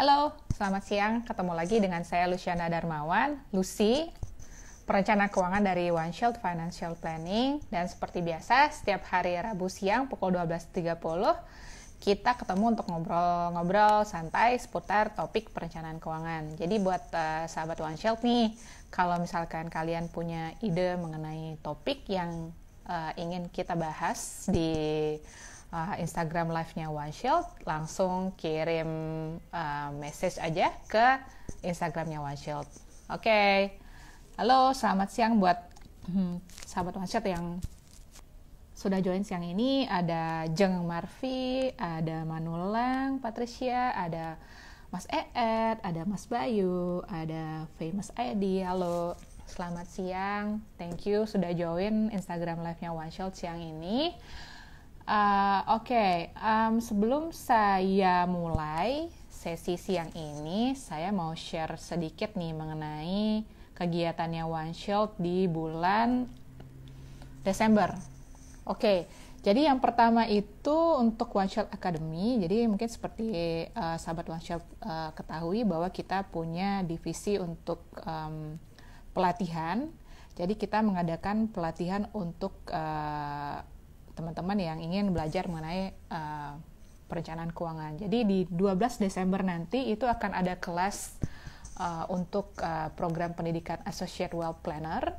Halo, selamat siang. Ketemu lagi dengan saya Luciana Darmawan, Lucy, perencana keuangan dari One Shield Financial Planning. Dan seperti biasa, setiap hari Rabu siang pukul 12.30, kita ketemu untuk ngobrol-ngobrol santai seputar topik perencanaan keuangan. Jadi buat sahabat One Shield nih, kalau misalkan kalian punya ide mengenai topik yang ingin kita bahas di Instagram live-nya One Shield, langsung kirim message aja ke Instagramnya One Shield. Oke. Halo, selamat siang buat sahabat One Shield yang sudah join siang ini. Ada Jeng Marvi, ada Manulang, Patricia, ada Mas Eed, ada Mas Bayu, ada Famous ID. Halo, selamat siang. Thank you sudah join Instagram live-nya One Shield siang ini. Sebelum saya mulai sesi siang ini, saya mau share sedikit nih mengenai kegiatannya One Shield di bulan Desember. Jadi yang pertama itu untuk One Shield Academy. Jadi mungkin seperti sahabat One Shield ketahui bahwa kita punya divisi untuk pelatihan. Jadi kita mengadakan pelatihan untuk teman-teman yang ingin belajar mengenai perencanaan keuangan. Jadi di 12 Desember nanti itu akan ada kelas untuk program pendidikan Associate Wealth Planner.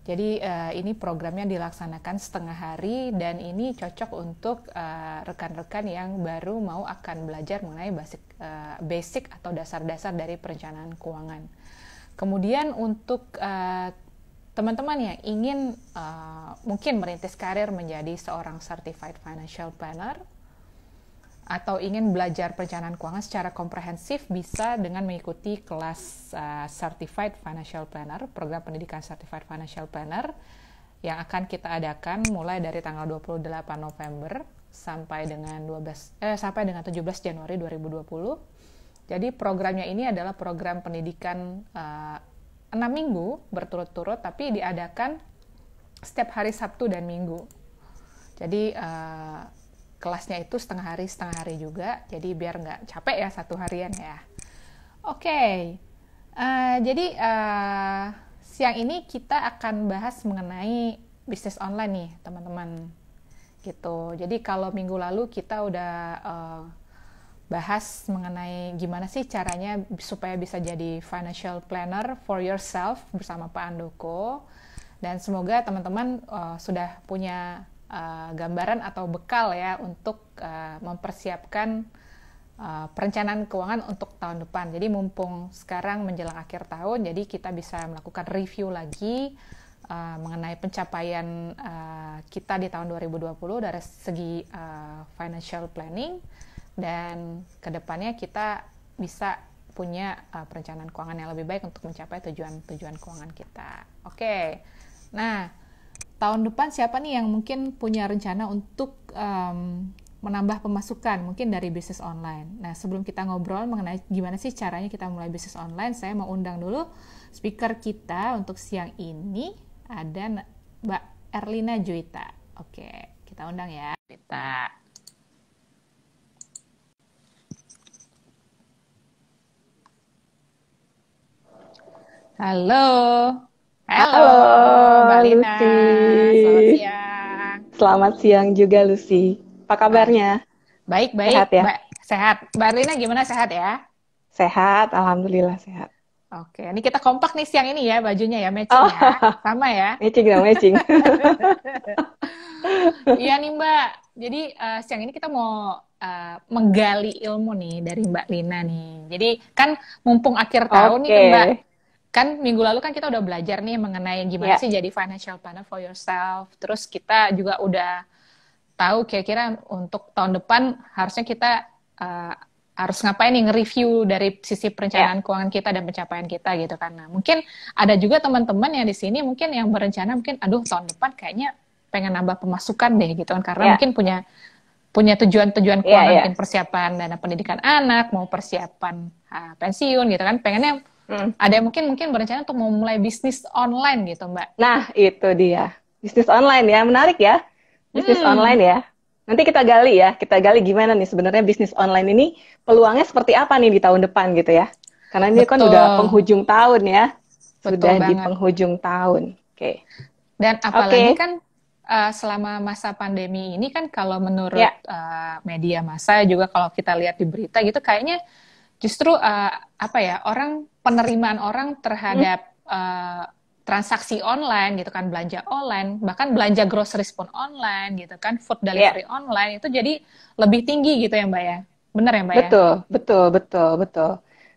Jadi ini programnya dilaksanakan setengah hari dan ini cocok untuk rekan-rekan yang baru mau akan belajar mengenai basic atau dasar-dasar dari perencanaan keuangan. Kemudian untuk teman-teman yang ingin mungkin merintis karir menjadi seorang Certified Financial Planner atau ingin belajar perencanaan keuangan secara komprehensif, bisa dengan mengikuti kelas Certified Financial Planner, program pendidikan Certified Financial Planner yang akan kita adakan mulai dari tanggal 28 November sampai dengan 17 Januari 2020. Jadi programnya ini adalah program pendidikan 6 minggu berturut-turut, tapi diadakan setiap hari Sabtu dan Minggu. Jadi kelasnya itu setengah hari juga, jadi biar nggak capek ya satu harian ya. Jadi siang ini kita akan bahas mengenai bisnis online nih teman-teman. Gitu. Jadi kalau minggu lalu kita udah bahas mengenai gimana sih caranya supaya bisa jadi financial planner for yourself bersama Pak Andoko, dan semoga teman-teman sudah punya gambaran atau bekal ya untuk mempersiapkan perencanaan keuangan untuk tahun depan. Jadi mumpung sekarang menjelang akhir tahun, jadi kita bisa melakukan review lagi mengenai pencapaian kita di tahun 2020 dari segi financial planning, dan kedepannya kita bisa punya perencanaan keuangan yang lebih baik untuk mencapai tujuan-tujuan keuangan kita. Nah tahun depan siapa nih yang mungkin punya rencana untuk menambah pemasukan mungkin dari bisnis online? Nah sebelum kita ngobrol mengenai gimana sih caranya kita mulai bisnis online, saya mau undang dulu speaker kita untuk siang ini, ada Mbak Erlina Juwita. Kita undang ya Juwita. Halo. Halo, Mbak Lina. Lucy. Selamat siang. Selamat siang juga, Lucy. Apa kabarnya? Baik. Sehat ya? Sehat. Mbak Lina gimana, sehat ya? Sehat, alhamdulillah sehat. Ini kita kompak nih siang ini ya, bajunya ya, matching ya. Sama ya? Matching. Iya nih Mbak, jadi siang ini kita mau menggali ilmu nih dari Mbak Lina nih. Jadi kan mumpung akhir tahun nih Mbak, kan minggu lalu kan kita udah belajar nih mengenai gimana sih jadi financial planner for yourself. Terus kita juga udah tahu kira-kira untuk tahun depan harusnya kita harus ngapain nih, nge-review dari sisi perencanaan keuangan kita dan pencapaian kita gitu kan. Nah, mungkin ada juga teman-teman yang di sini mungkin yang berencana mungkin tahun depan kayaknya pengen nambah pemasukan deh gitu kan, karena mungkin punya tujuan-tujuan keuangan, mungkin persiapan dana pendidikan anak, mau persiapan pensiun gitu kan, pengennya ada yang mungkin berencana untuk mau mulai bisnis online gitu Mbak. Nah itu dia, bisnis online ya, menarik ya, bisnis online ya. Nanti kita gali gimana nih sebenarnya bisnis online ini peluangnya seperti apa nih di tahun depan gitu ya. Karena ini kan udah Betul, penghujung tahun ya. betul Sudah di banget. penghujung tahun. Oke. Dan apalagi Oke. kan selama masa pandemi ini kan kalau menurut Ya. media massa juga kalau kita lihat di berita gitu kayaknya justru apa ya orang penerimaan orang Hmm. terhadap transaksi online gitu kan belanja online bahkan belanja groceries pun online gitu kan food Ya. delivery online itu jadi lebih tinggi gitu ya Mbak ya. Bener ya Mbak ya? Betul, betul, betul, betul.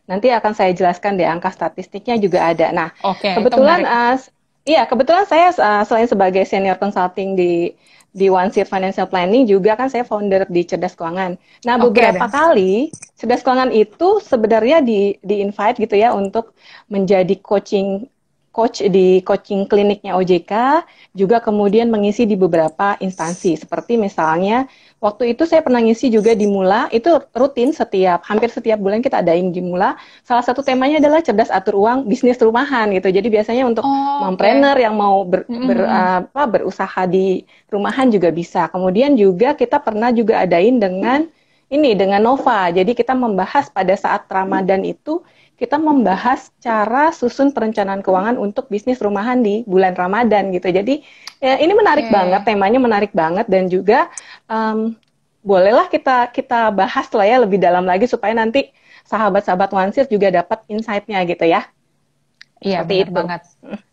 Nanti akan saya jelaskan deh angka statistiknya juga ada. Nah, Oke, itu kebetulan, menarik. iya kebetulan saya selain sebagai senior consulting di One Seat Financial Planning juga kan saya founder di Cerdas Keuangan. Nah, Oke beberapa deh. kali Cerdas Keuangan itu sebenarnya di invite gitu ya untuk menjadi coach di coaching kliniknya OJK, juga kemudian mengisi di beberapa instansi seperti misalnya waktu itu saya pernah ngisi juga di Mula, itu rutin hampir setiap bulan kita adain di Mula. Salah satu temanya adalah cerdas atur uang bisnis rumahan gitu. Jadi biasanya untuk Oh, oke. mompreneur yang mau Mm-mm. berusaha di rumahan juga bisa. Kemudian juga kita pernah juga adain dengan Nova. Jadi kita membahas pada saat Ramadan itu kita membahas cara susun perencanaan keuangan untuk bisnis rumahan di bulan Ramadan gitu. Jadi ya, ini menarik banget, Oke. temanya menarik banget dan juga um, bolehlah kita bahas lah ya lebih dalam lagi supaya nanti sahabat-sahabat Wansir juga dapat insight-nya gitu ya. Iya, Seperti bener itu. banget.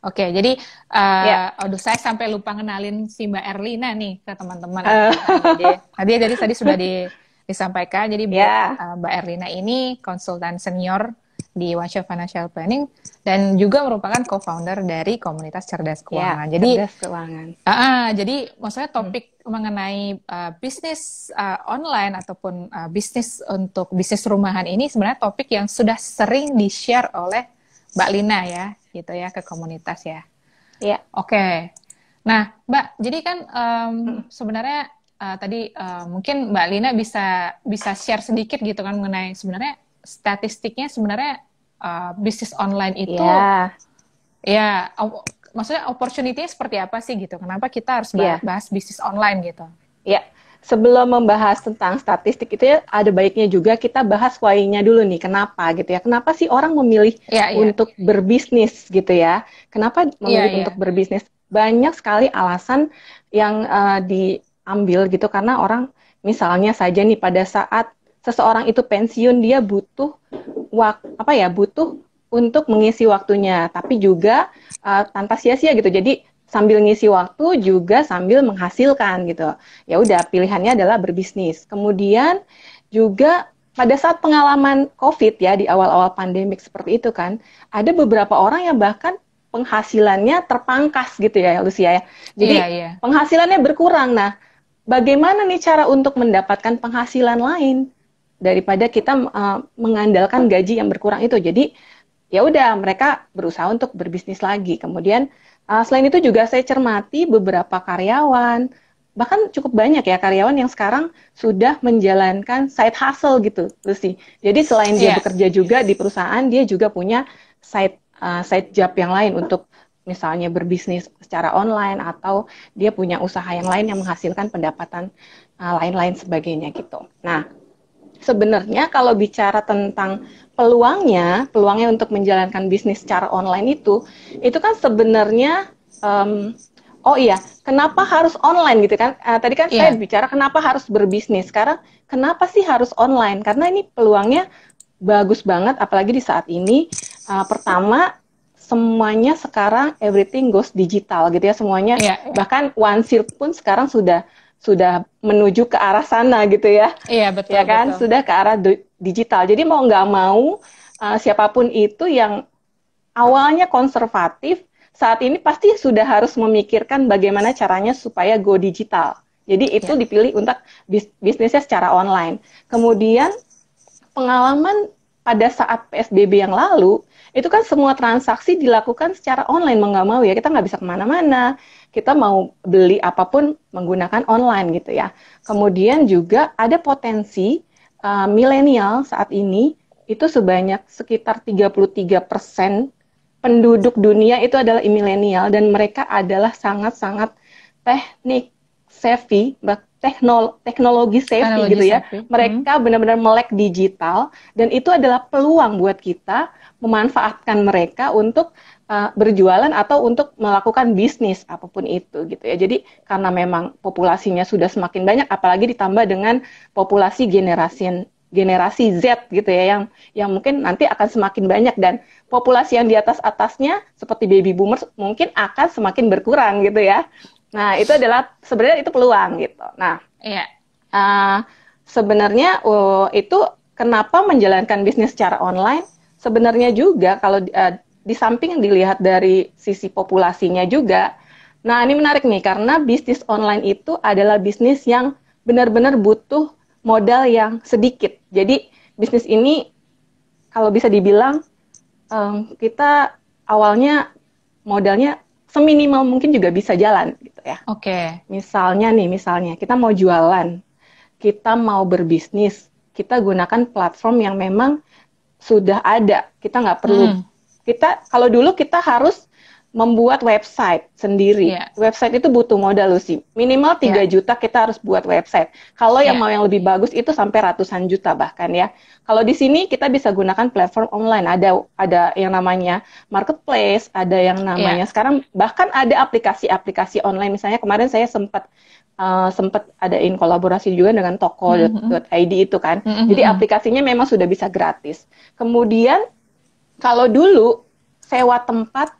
Oke, jadi Ya. aduh saya sampai lupa ngenalin si Mbak Erlina nih ke teman-teman. Eh, Jadi tadi sudah disampaikan. Jadi ya, Mbak Erlina ini konsultan senior di One Shot Financial Planning dan juga merupakan co-founder dari komunitas Cerdas ya, Keuangan. Jadi cerdas keuangan. jadi maksudnya Hmm. topik mengenai bisnis online ataupun bisnis untuk bisnis rumahan ini sebenarnya topik yang sudah sering di-share oleh Mbak Lina ya, gitu ya ke komunitas ya. Ya. Oke. Nah, Mbak, jadi kan Hmm. sebenarnya tadi mungkin Mbak Lina bisa bisa share sedikit gitu kan mengenai sebenarnya statistiknya sebenarnya bisnis online itu Ya, ya maksudnya opportunity-nya seperti apa sih gitu? Kenapa kita harus ya. bahas bisnis online gitu? Ya, sebelum membahas tentang statistik itu ya ada baiknya juga kita bahas why-nya dulu nih, kenapa gitu ya. Kenapa sih orang memilih Iya, iya. untuk berbisnis gitu ya? Kenapa Iya, memilih iya. untuk berbisnis? Banyak sekali alasan yang diambil gitu karena orang misalnya saja nih pada saat seseorang itu pensiun dia butuh butuh untuk mengisi waktunya, tapi juga tanpa sia-sia gitu. Jadi sambil ngisi waktu juga sambil menghasilkan gitu. Ya udah pilihannya adalah berbisnis. Kemudian juga pada saat pengalaman COVID ya di awal-awal pandemik seperti itu kan, ada beberapa orang yang bahkan penghasilannya terpangkas gitu ya Lucia ya. Iya, Jadi iya. penghasilannya berkurang. Nah, bagaimana nih cara untuk mendapatkan penghasilan lain daripada kita mengandalkan gaji yang berkurang itu? Jadi ya udah mereka berusaha untuk berbisnis lagi. Kemudian selain itu juga saya cermati beberapa karyawan, bahkan cukup banyak ya karyawan yang sekarang sudah menjalankan side hustle gitu, Lucy. Jadi selain dia Iya. bekerja juga di perusahaan, dia juga punya side job yang lain untuk misalnya berbisnis secara online atau dia punya usaha yang lain yang menghasilkan pendapatan lain-lain sebagainya gitu. Nah, sebenarnya kalau bicara tentang peluangnya untuk menjalankan bisnis secara online itu kan sebenarnya um, oh iya, kenapa harus online gitu kan? Tadi kan saya Iya. bicara kenapa harus berbisnis. Sekarang kenapa sih harus online? Karena ini peluangnya bagus banget, apalagi di saat ini. Pertama, semuanya sekarang everything goes digital gitu ya semuanya. Iya, iya. Bahkan OneShield pun sekarang sudah menuju ke arah sana gitu ya. Iya, betul, Ya kan betul. sudah ke arah digital. Jadi mau nggak mau siapapun itu yang awalnya konservatif saat ini pasti sudah harus memikirkan bagaimana caranya supaya go digital. Jadi itu Iya. dipilih untuk bisnisnya secara online. Kemudian pengalaman pada saat PSBB yang lalu, itu kan semua transaksi dilakukan secara online, mau nggak mau ya, kita nggak bisa kemana-mana, kita mau beli apapun menggunakan online gitu ya. Kemudian juga ada potensi milenial saat ini, itu sebanyak sekitar 33% penduduk dunia itu adalah milenial, dan mereka adalah sangat-sangat teknik savvy, teknologi savvy Teknologi gitu ya. savvy. Mereka benar-benar melek digital dan itu adalah peluang buat kita memanfaatkan mereka untuk berjualan atau untuk melakukan bisnis apapun itu gitu ya. Jadi karena memang populasinya sudah semakin banyak, apalagi ditambah dengan populasi generasi Z gitu ya, yang mungkin nanti akan semakin banyak dan populasi yang di atasnya seperti baby boomers mungkin akan semakin berkurang gitu ya. Nah, itu adalah sebenarnya itu peluang gitu. Nah, Iya. sebenarnya itu kenapa menjalankan bisnis secara online? Sebenarnya juga kalau di samping dilihat dari sisi populasinya juga. Nah, ini menarik nih karena bisnis online itu adalah bisnis yang benar-benar butuh modal yang sedikit. Jadi bisnis ini kalau bisa dibilang kita awalnya modalnya seminimal mungkin juga bisa jalan gitu ya. Oke. Misalnya kita mau jualan, kita mau berbisnis, kita gunakan platform yang memang sudah ada. Kita nggak perlu, kalau dulu kita harus membuat website sendiri. Yeah. Website itu butuh modal sih. Minimal 3 juta kita harus buat website. Kalau yang mau yang lebih bagus itu sampai ratusan juta bahkan ya. Kalau di sini kita bisa gunakan platform online. Ada yang namanya marketplace, ada yang namanya sekarang bahkan ada aplikasi-aplikasi online. Misalnya kemarin saya sempat adain kolaborasi juga dengan toko.id itu kan. Jadi aplikasinya memang sudah bisa gratis. Kemudian kalau dulu sewa tempat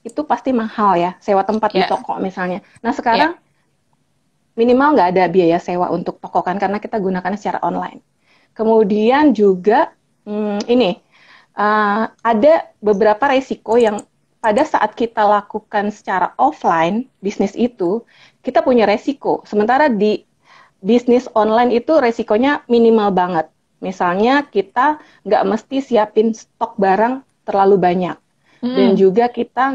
itu pasti mahal ya, sewa tempat di toko misalnya. Nah sekarang minimal nggak ada biaya sewa untuk toko kan, karena kita gunakan secara online. Kemudian juga ada beberapa resiko yang pada saat kita lakukan secara offline, bisnis itu, kita punya resiko. Sementara di bisnis online itu resikonya minimal banget. Misalnya kita nggak mesti siapin stok barang terlalu banyak. Dan juga kita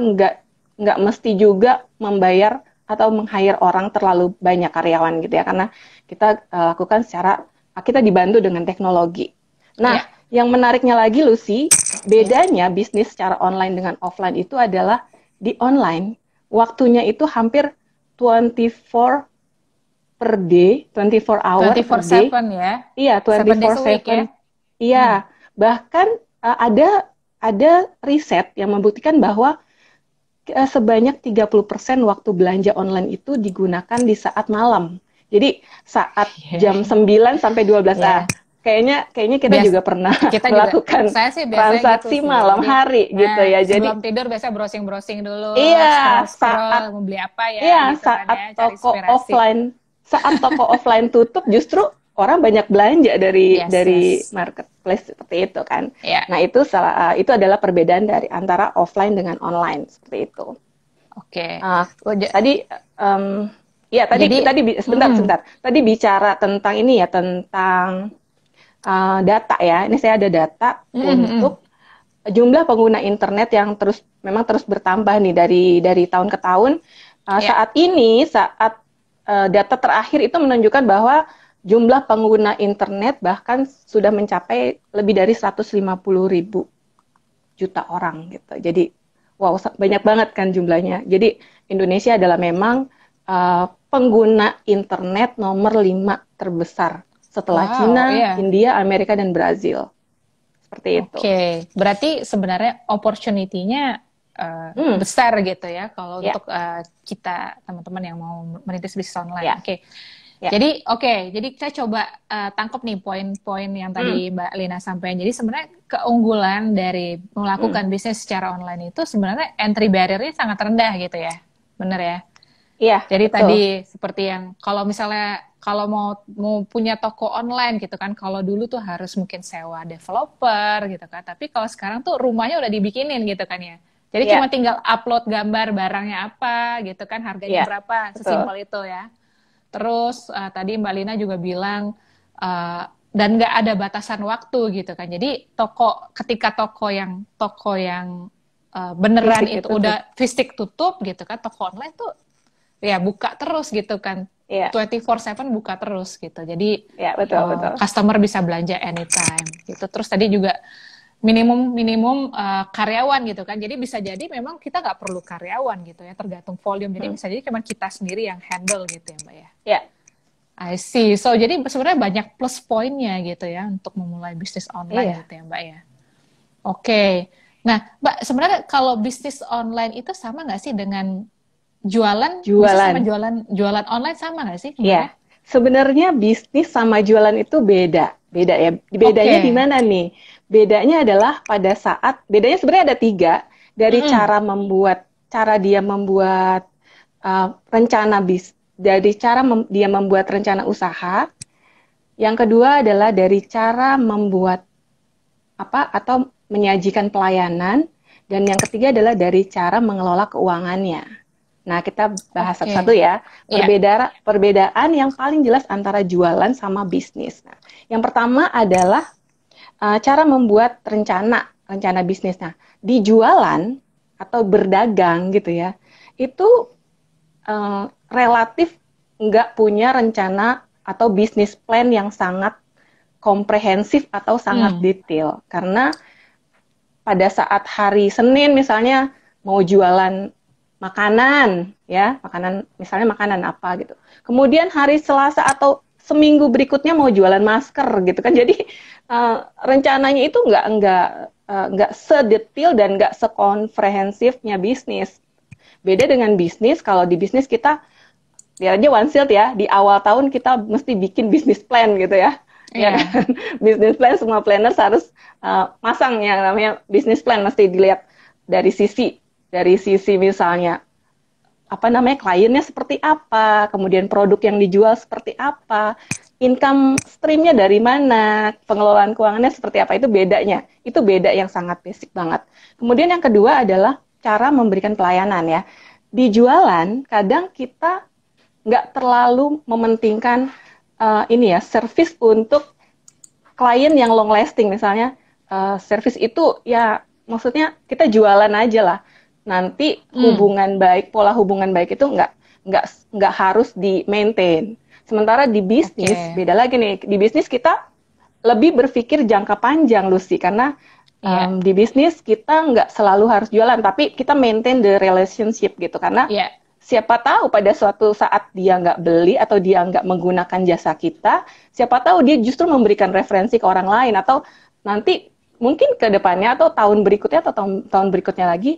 nggak mesti juga membayar atau meng-hire orang terlalu banyak karyawan gitu ya, karena kita lakukan kita dibantu dengan teknologi. Nah, yang menariknya lagi Lucy, bedanya bisnis secara online dengan offline itu adalah di online waktunya itu hampir 24 per day, 24 hour 24/7 per day. Ya. Iya, 24/7. Iya, bahkan ada riset yang membuktikan bahwa sebanyak 30% waktu belanja online itu digunakan di saat malam. Jadi saat jam 9 sampai 12. Kayaknya kita juga pernah melakukan transaksi gitu malam hari gitu ya. Jadi sebelum tidur biasa browsing dulu. Iya, saat mau beli apa ya. Iya, gitu saat toko offline tutup justru orang banyak belanja dari marketplace seperti itu kan. Nah itu adalah perbedaan dari antara offline dengan online seperti itu. Oke. Sebentar. Tadi bicara tentang ini ya, tentang data ya. Ini saya ada data untuk jumlah pengguna internet yang memang terus bertambah nih dari tahun ke tahun. Saat data terakhir itu menunjukkan bahwa jumlah pengguna internet bahkan sudah mencapai lebih dari 150 ribu juta orang gitu. Jadi, wow, banyak banget kan jumlahnya. Jadi, Indonesia adalah memang pengguna internet nomor 5 terbesar setelah China, India, Amerika, dan Brazil. Seperti itu. Oke, berarti sebenarnya opportunity-nya besar gitu ya kalau untuk kita teman-teman yang mau merintis bisnis online. Jadi saya coba tangkap nih poin-poin yang tadi Mbak Lina sampaikan. Jadi sebenarnya keunggulan dari melakukan bisnis secara online itu sebenarnya entry barrier-nya sangat rendah gitu ya, bener ya? Iya. Jadi betul. Tadi seperti yang kalau misalnya kalau mau punya toko online gitu kan, kalau dulu tuh harus mungkin sewa developer gitu kan, tapi kalau sekarang tuh rumahnya udah dibikinin gitu kan ya. Jadi cuma tinggal upload gambar barangnya apa gitu kan, harganya berapa, sesimpel itu ya. Terus tadi Mbak Lina juga bilang dan nggak ada batasan waktu gitu kan. Jadi ketika toko yang beneran fisik itu udah fisik tutup gitu kan, toko online tuh ya buka terus gitu kan. 24/7 buka terus gitu. Jadi betul. Customer bisa belanja anytime gitu. Terus tadi juga minimum karyawan gitu kan. Jadi bisa jadi memang kita nggak perlu karyawan gitu ya, tergantung volume. Jadi bisa jadi cuma kita sendiri yang handle gitu ya Mbak ya. I see. So jadi sebenarnya banyak plus poinnya gitu ya untuk memulai bisnis online Iya, gitu ya Mbak ya. Oke. Nah, Mbak, sebenarnya kalau bisnis online itu sama nggak sih dengan jualan? Bisnis sama jualan. jualan jualan online sama nggak sih sebenarnya? Ya, sebenarnya bisnis sama jualan itu beda. Beda ya. Bedanya di Oke. mana nih? Bedanya adalah pada saat, bedanya sebenarnya ada tiga. Dari Mm-mm. cara dia membuat rencana dari dia membuat rencana usaha. Yang kedua adalah dari cara membuat apa atau menyajikan pelayanan. Dan yang ketiga adalah dari cara mengelola keuangannya. Nah, kita bahas satu-satu Oke. ya. Ya. Perbedaan yang paling jelas antara jualan sama bisnis. Nah, yang pertama adalah cara membuat rencana bisnis. Nah, di jualan atau berdagang gitu ya, itu relatif nggak punya rencana atau bisnis plan yang sangat komprehensif atau sangat Hmm. detail. Karena pada saat hari Senin misalnya mau jualan makanan ya, misalnya makanan apa gitu. Kemudian hari Selasa atau seminggu berikutnya mau jualan masker gitu kan. Jadi rencananya itu nggak sedetail dan nggak sekomprehensifnya bisnis. Beda dengan bisnis, kalau di bisnis kita ya aja one shot ya, di awal tahun kita mesti bikin bisnis plan gitu ya. Ya Iya. kan? Bisnis plan semua planners harus masang yang namanya bisnis plan, mesti dilihat dari sisi misalnya apa namanya kliennya seperti apa, kemudian produk yang dijual seperti apa, income streamnya dari mana, pengelolaan keuangannya seperti apa, itu bedanya. Itu beda yang sangat basic banget. Kemudian yang kedua adalah cara memberikan pelayanan ya. Di jualan kadang kita nggak terlalu mementingkan ini ya service untuk klien yang long lasting misalnya service itu ya maksudnya kita jualan aja lah, nanti Hmm. pola hubungan baik itu nggak nggak harus di maintain. Sementara di bisnis Oke. beda lagi nih, di bisnis kita lebih berpikir jangka panjang Lucy, karena Iya. di bisnis kita nggak selalu harus jualan tapi kita maintain the relationship gitu, karena Iya. siapa tahu pada suatu saat dia nggak beli atau dia nggak menggunakan jasa kita, siapa tahu dia justru memberikan referensi ke orang lain, atau nanti mungkin ke depannya atau tahun berikutnya atau tahun berikutnya lagi,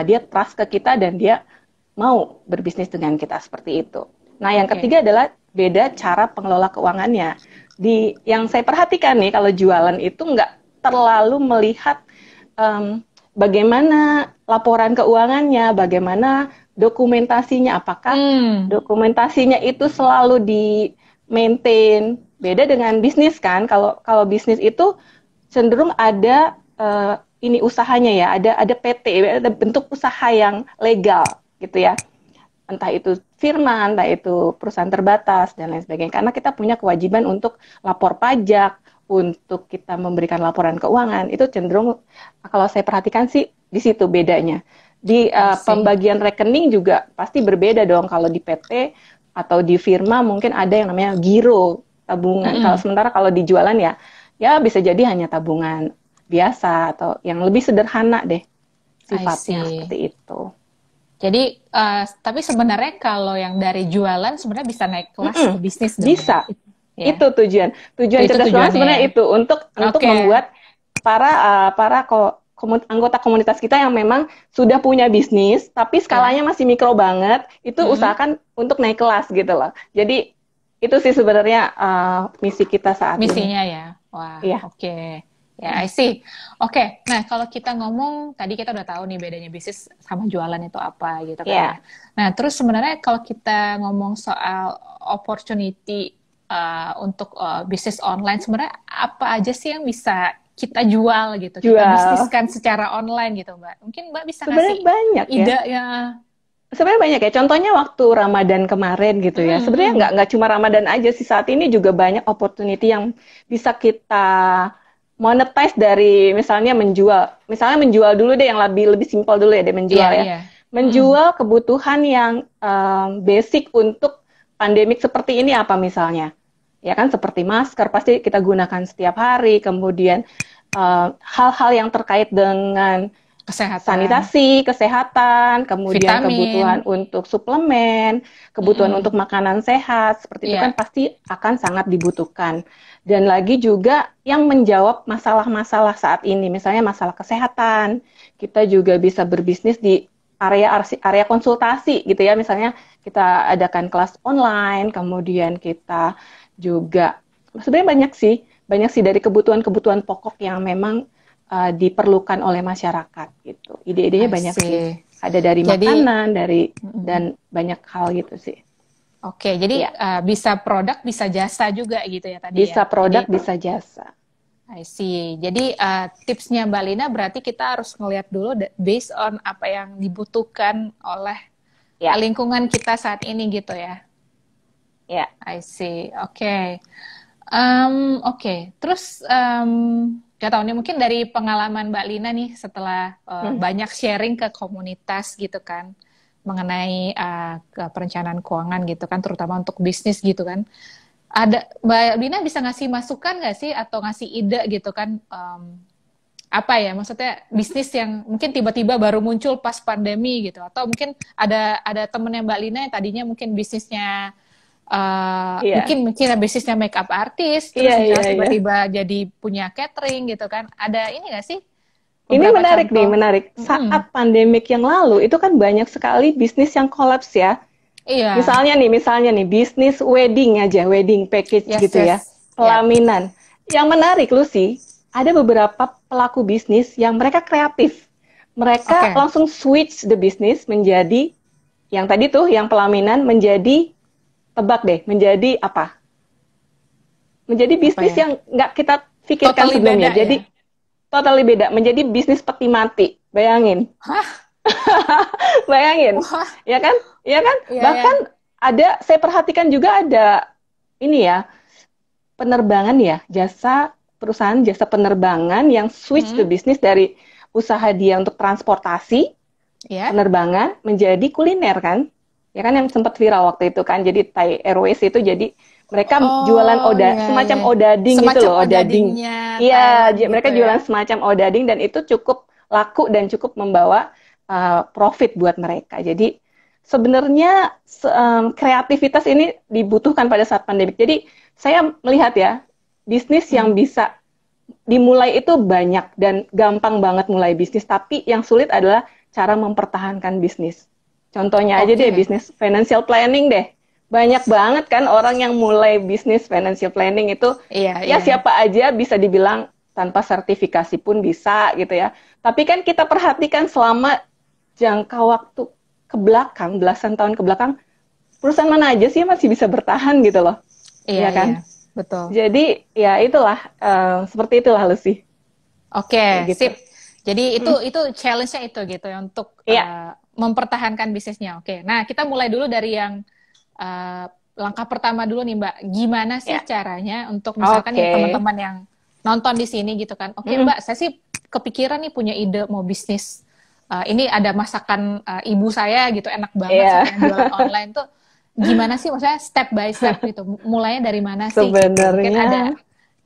dia trust ke kita dan dia mau berbisnis dengan kita seperti itu. Nah, yang Oke. ketiga adalah beda cara pengelola keuangannya. Yang saya perhatikan nih, kalau jualan itu nggak terlalu melihat bagaimana laporan keuangannya, bagaimana dokumentasinya, apakah Hmm. dokumentasinya itu selalu di maintain. Beda dengan bisnis kan, kalau bisnis itu cenderung ada ini usahanya ya, ada PT, ada bentuk usaha yang legal gitu ya. Entah itu firma, entah itu perusahaan terbatas dan lain sebagainya. Karena kita punya kewajiban untuk lapor pajak, untuk kita memberikan laporan keuangan, itu cenderung kalau saya perhatikan sih di situ bedanya. Di I see. pembagian rekening juga pasti berbeda dong. Kalau di PT atau di firma mungkin ada yang namanya giro, tabungan. Kalau Mm-mm. sementara kalau di jualan ya bisa jadi hanya tabungan biasa atau yang lebih sederhana deh I sifatnya see. seperti itu. Jadi, tapi sebenarnya kalau yang dari jualan sebenarnya bisa naik kelas Mm-mm, ke bisnis dong ya? bisa. Ya. Itu tujuan Itu cerdas keuangan tujuannya sebenarnya ya. itu untuk Oke. membuat anggota komunitas kita yang memang sudah punya bisnis tapi Ya. skalanya masih mikro banget, itu Mm-mm. usahakan untuk naik kelas gitu loh. Jadi itu sih sebenarnya misi kita saat ini. Misinya ya. Wah, Iya. oke. Ya, I see. Oke, nah kalau kita ngomong, tadi kita udah tahu nih bedanya bisnis sama jualan itu apa gitu kan ya. Iya. Nah, terus sebenarnya kalau kita ngomong soal opportunity untuk bisnis online, sebenarnya apa aja sih yang bisa kita jual gitu, kita Jual. bisniskan secara online gitu, Mbak. Mungkin Mbak bisa Sebenarnya ngasih banyak ya. ide ya. Sebenarnya banyak ya. Contohnya waktu Ramadan kemarin gitu ya. Mm, Sebenarnya mm. nggak cuma Ramadan aja sih. Saat ini juga banyak opportunity yang bisa kita monetize dari misalnya menjual. Misalnya menjual dulu deh, yang lebih lebih simpel dulu ya deh, Iya, menjual ya. iya. Mm, Menjual kebutuhan yang basic untuk pandemik seperti ini apa misalnya? Ya kan, seperti masker pasti kita gunakan setiap hari. Kemudian hal-hal yang terkait dengan Kesehatan, sanitasi, kesehatan, kemudian kebutuhan vitamin. untuk suplemen, kebutuhan untuk Mm-mm. makanan sehat, seperti itu kan Iya, pasti akan sangat dibutuhkan. Dan lagi juga yang menjawab masalah-masalah saat ini, misalnya masalah kesehatan, kita juga bisa berbisnis di area konsultasi gitu ya, misalnya kita adakan kelas online, kemudian kita juga sebenarnya banyak sih dari kebutuhan-kebutuhan pokok yang memang diperlukan oleh masyarakat gitu. Ide-idenya I banyak sih. see. Ada dari Jadi, makanan, dari mm-mm. dan banyak hal gitu sih. Oke, jadi Iya, bisa produk, bisa jasa juga gitu ya tadi ya. bisa Jadi, produk, bisa jasa. I see. Jadi tipsnya Mbak Lina berarti kita harus ngelihat dulu based on apa yang dibutuhkan oleh Ya, lingkungan kita saat ini gitu ya. ya. I see. Oke. Oke. Terus gak tahu nih mungkin dari pengalaman Mbak Lina nih setelah Hmm. banyak sharing ke komunitas gitu kan mengenai ke perencanaan keuangan gitu kan terutama untuk bisnis gitu kan. Ada Mbak Lina bisa ngasih masukan nggak sih atau ngasih ide gitu kan apa ya maksudnya bisnis yang mungkin tiba-tiba baru muncul pas pandemi gitu atau mungkin ada temennya Mbak Lina yang tadinya mungkin bisnisnya Iya, mungkin bisnisnya makeup artist terus iya, iya, misalnya iya. tiba-tiba jadi punya catering gitu kan ada ini nggak sih Ini beberapa menarik nih, contoh. menarik. Mm-mm. Saat pandemik yang lalu, itu kan banyak sekali bisnis yang kolaps ya. Iya, Misalnya nih, bisnis wedding aja, wedding package yes gitu yes ya, yep. pelaminan. Yang menarik, Lucy, ada beberapa pelaku bisnis yang mereka kreatif. Mereka Oke, langsung switch the business menjadi, yang tadi tuh, yang pelaminan menjadi, tebak deh, menjadi apa? Menjadi apa bisnis ya yang nggak kita pikirkan totally sebelumnya. beda ya. Jadi, totally beda. Menjadi bisnis peti mati. Bayangin. Hah, Bayangin, wah, ya kan? Ya kan? iya ya. Bahkan saya perhatikan juga ada ini ya, penerbangan ya, perusahaan jasa penerbangan yang switch the Mm-mm. business dari usaha dia untuk transportasi, Ya. penerbangan menjadi kuliner kan? Ya kan yang sempat viral waktu itu kan. Jadi Thai Airways itu jadi mereka jualan Oh iya semacam iya. odading gitu Semacam loh, odading. odadingnya Iya, Thailand gitu mereka ya. jualan semacam odading dan itu cukup laku dan cukup membawa profit buat mereka. Jadi sebenarnya kreativitas ini dibutuhkan pada saat pandemi. Jadi saya melihat ya, bisnis yang Hmm. bisa dimulai itu banyak dan gampang banget mulai bisnis, tapi yang sulit adalah cara mempertahankan bisnis. Contohnya aja deh Oke. bisnis financial planning deh. Banyak banget kan orang yang mulai bisnis financial planning itu Iya ya iya. siapa aja bisa dibilang tanpa sertifikasi pun bisa gitu ya. Tapi kan kita perhatikan selama jangka waktu ke belakang, belasan tahun ke belakang, perusahaan mana aja sih yang masih bisa bertahan gitu loh. Iya Iya iya. kan? Betul. Jadi ya itulah seperti itulah Lucy kayak Oke, gitu. sip. Jadi Hmm. itu challenge-nya itu gitu ya untuk Iya, mempertahankan bisnisnya. Oke. Nah, kita mulai dulu dari yang langkah pertama dulu nih, Mbak. Gimana sih ya. caranya untuk misalkan nih Oke. teman-teman yang nonton di sini gitu kan. Oke, Mm-mm. Mbak, saya sih kepikiran nih punya ide mau bisnis. Ini ada masakan ibu saya gitu, enak banget saya Iya, pengen jualan online tuh. Gimana sih maksudnya step by step gitu. Mulainya dari mana sih gitu. Mungkin sebenarnya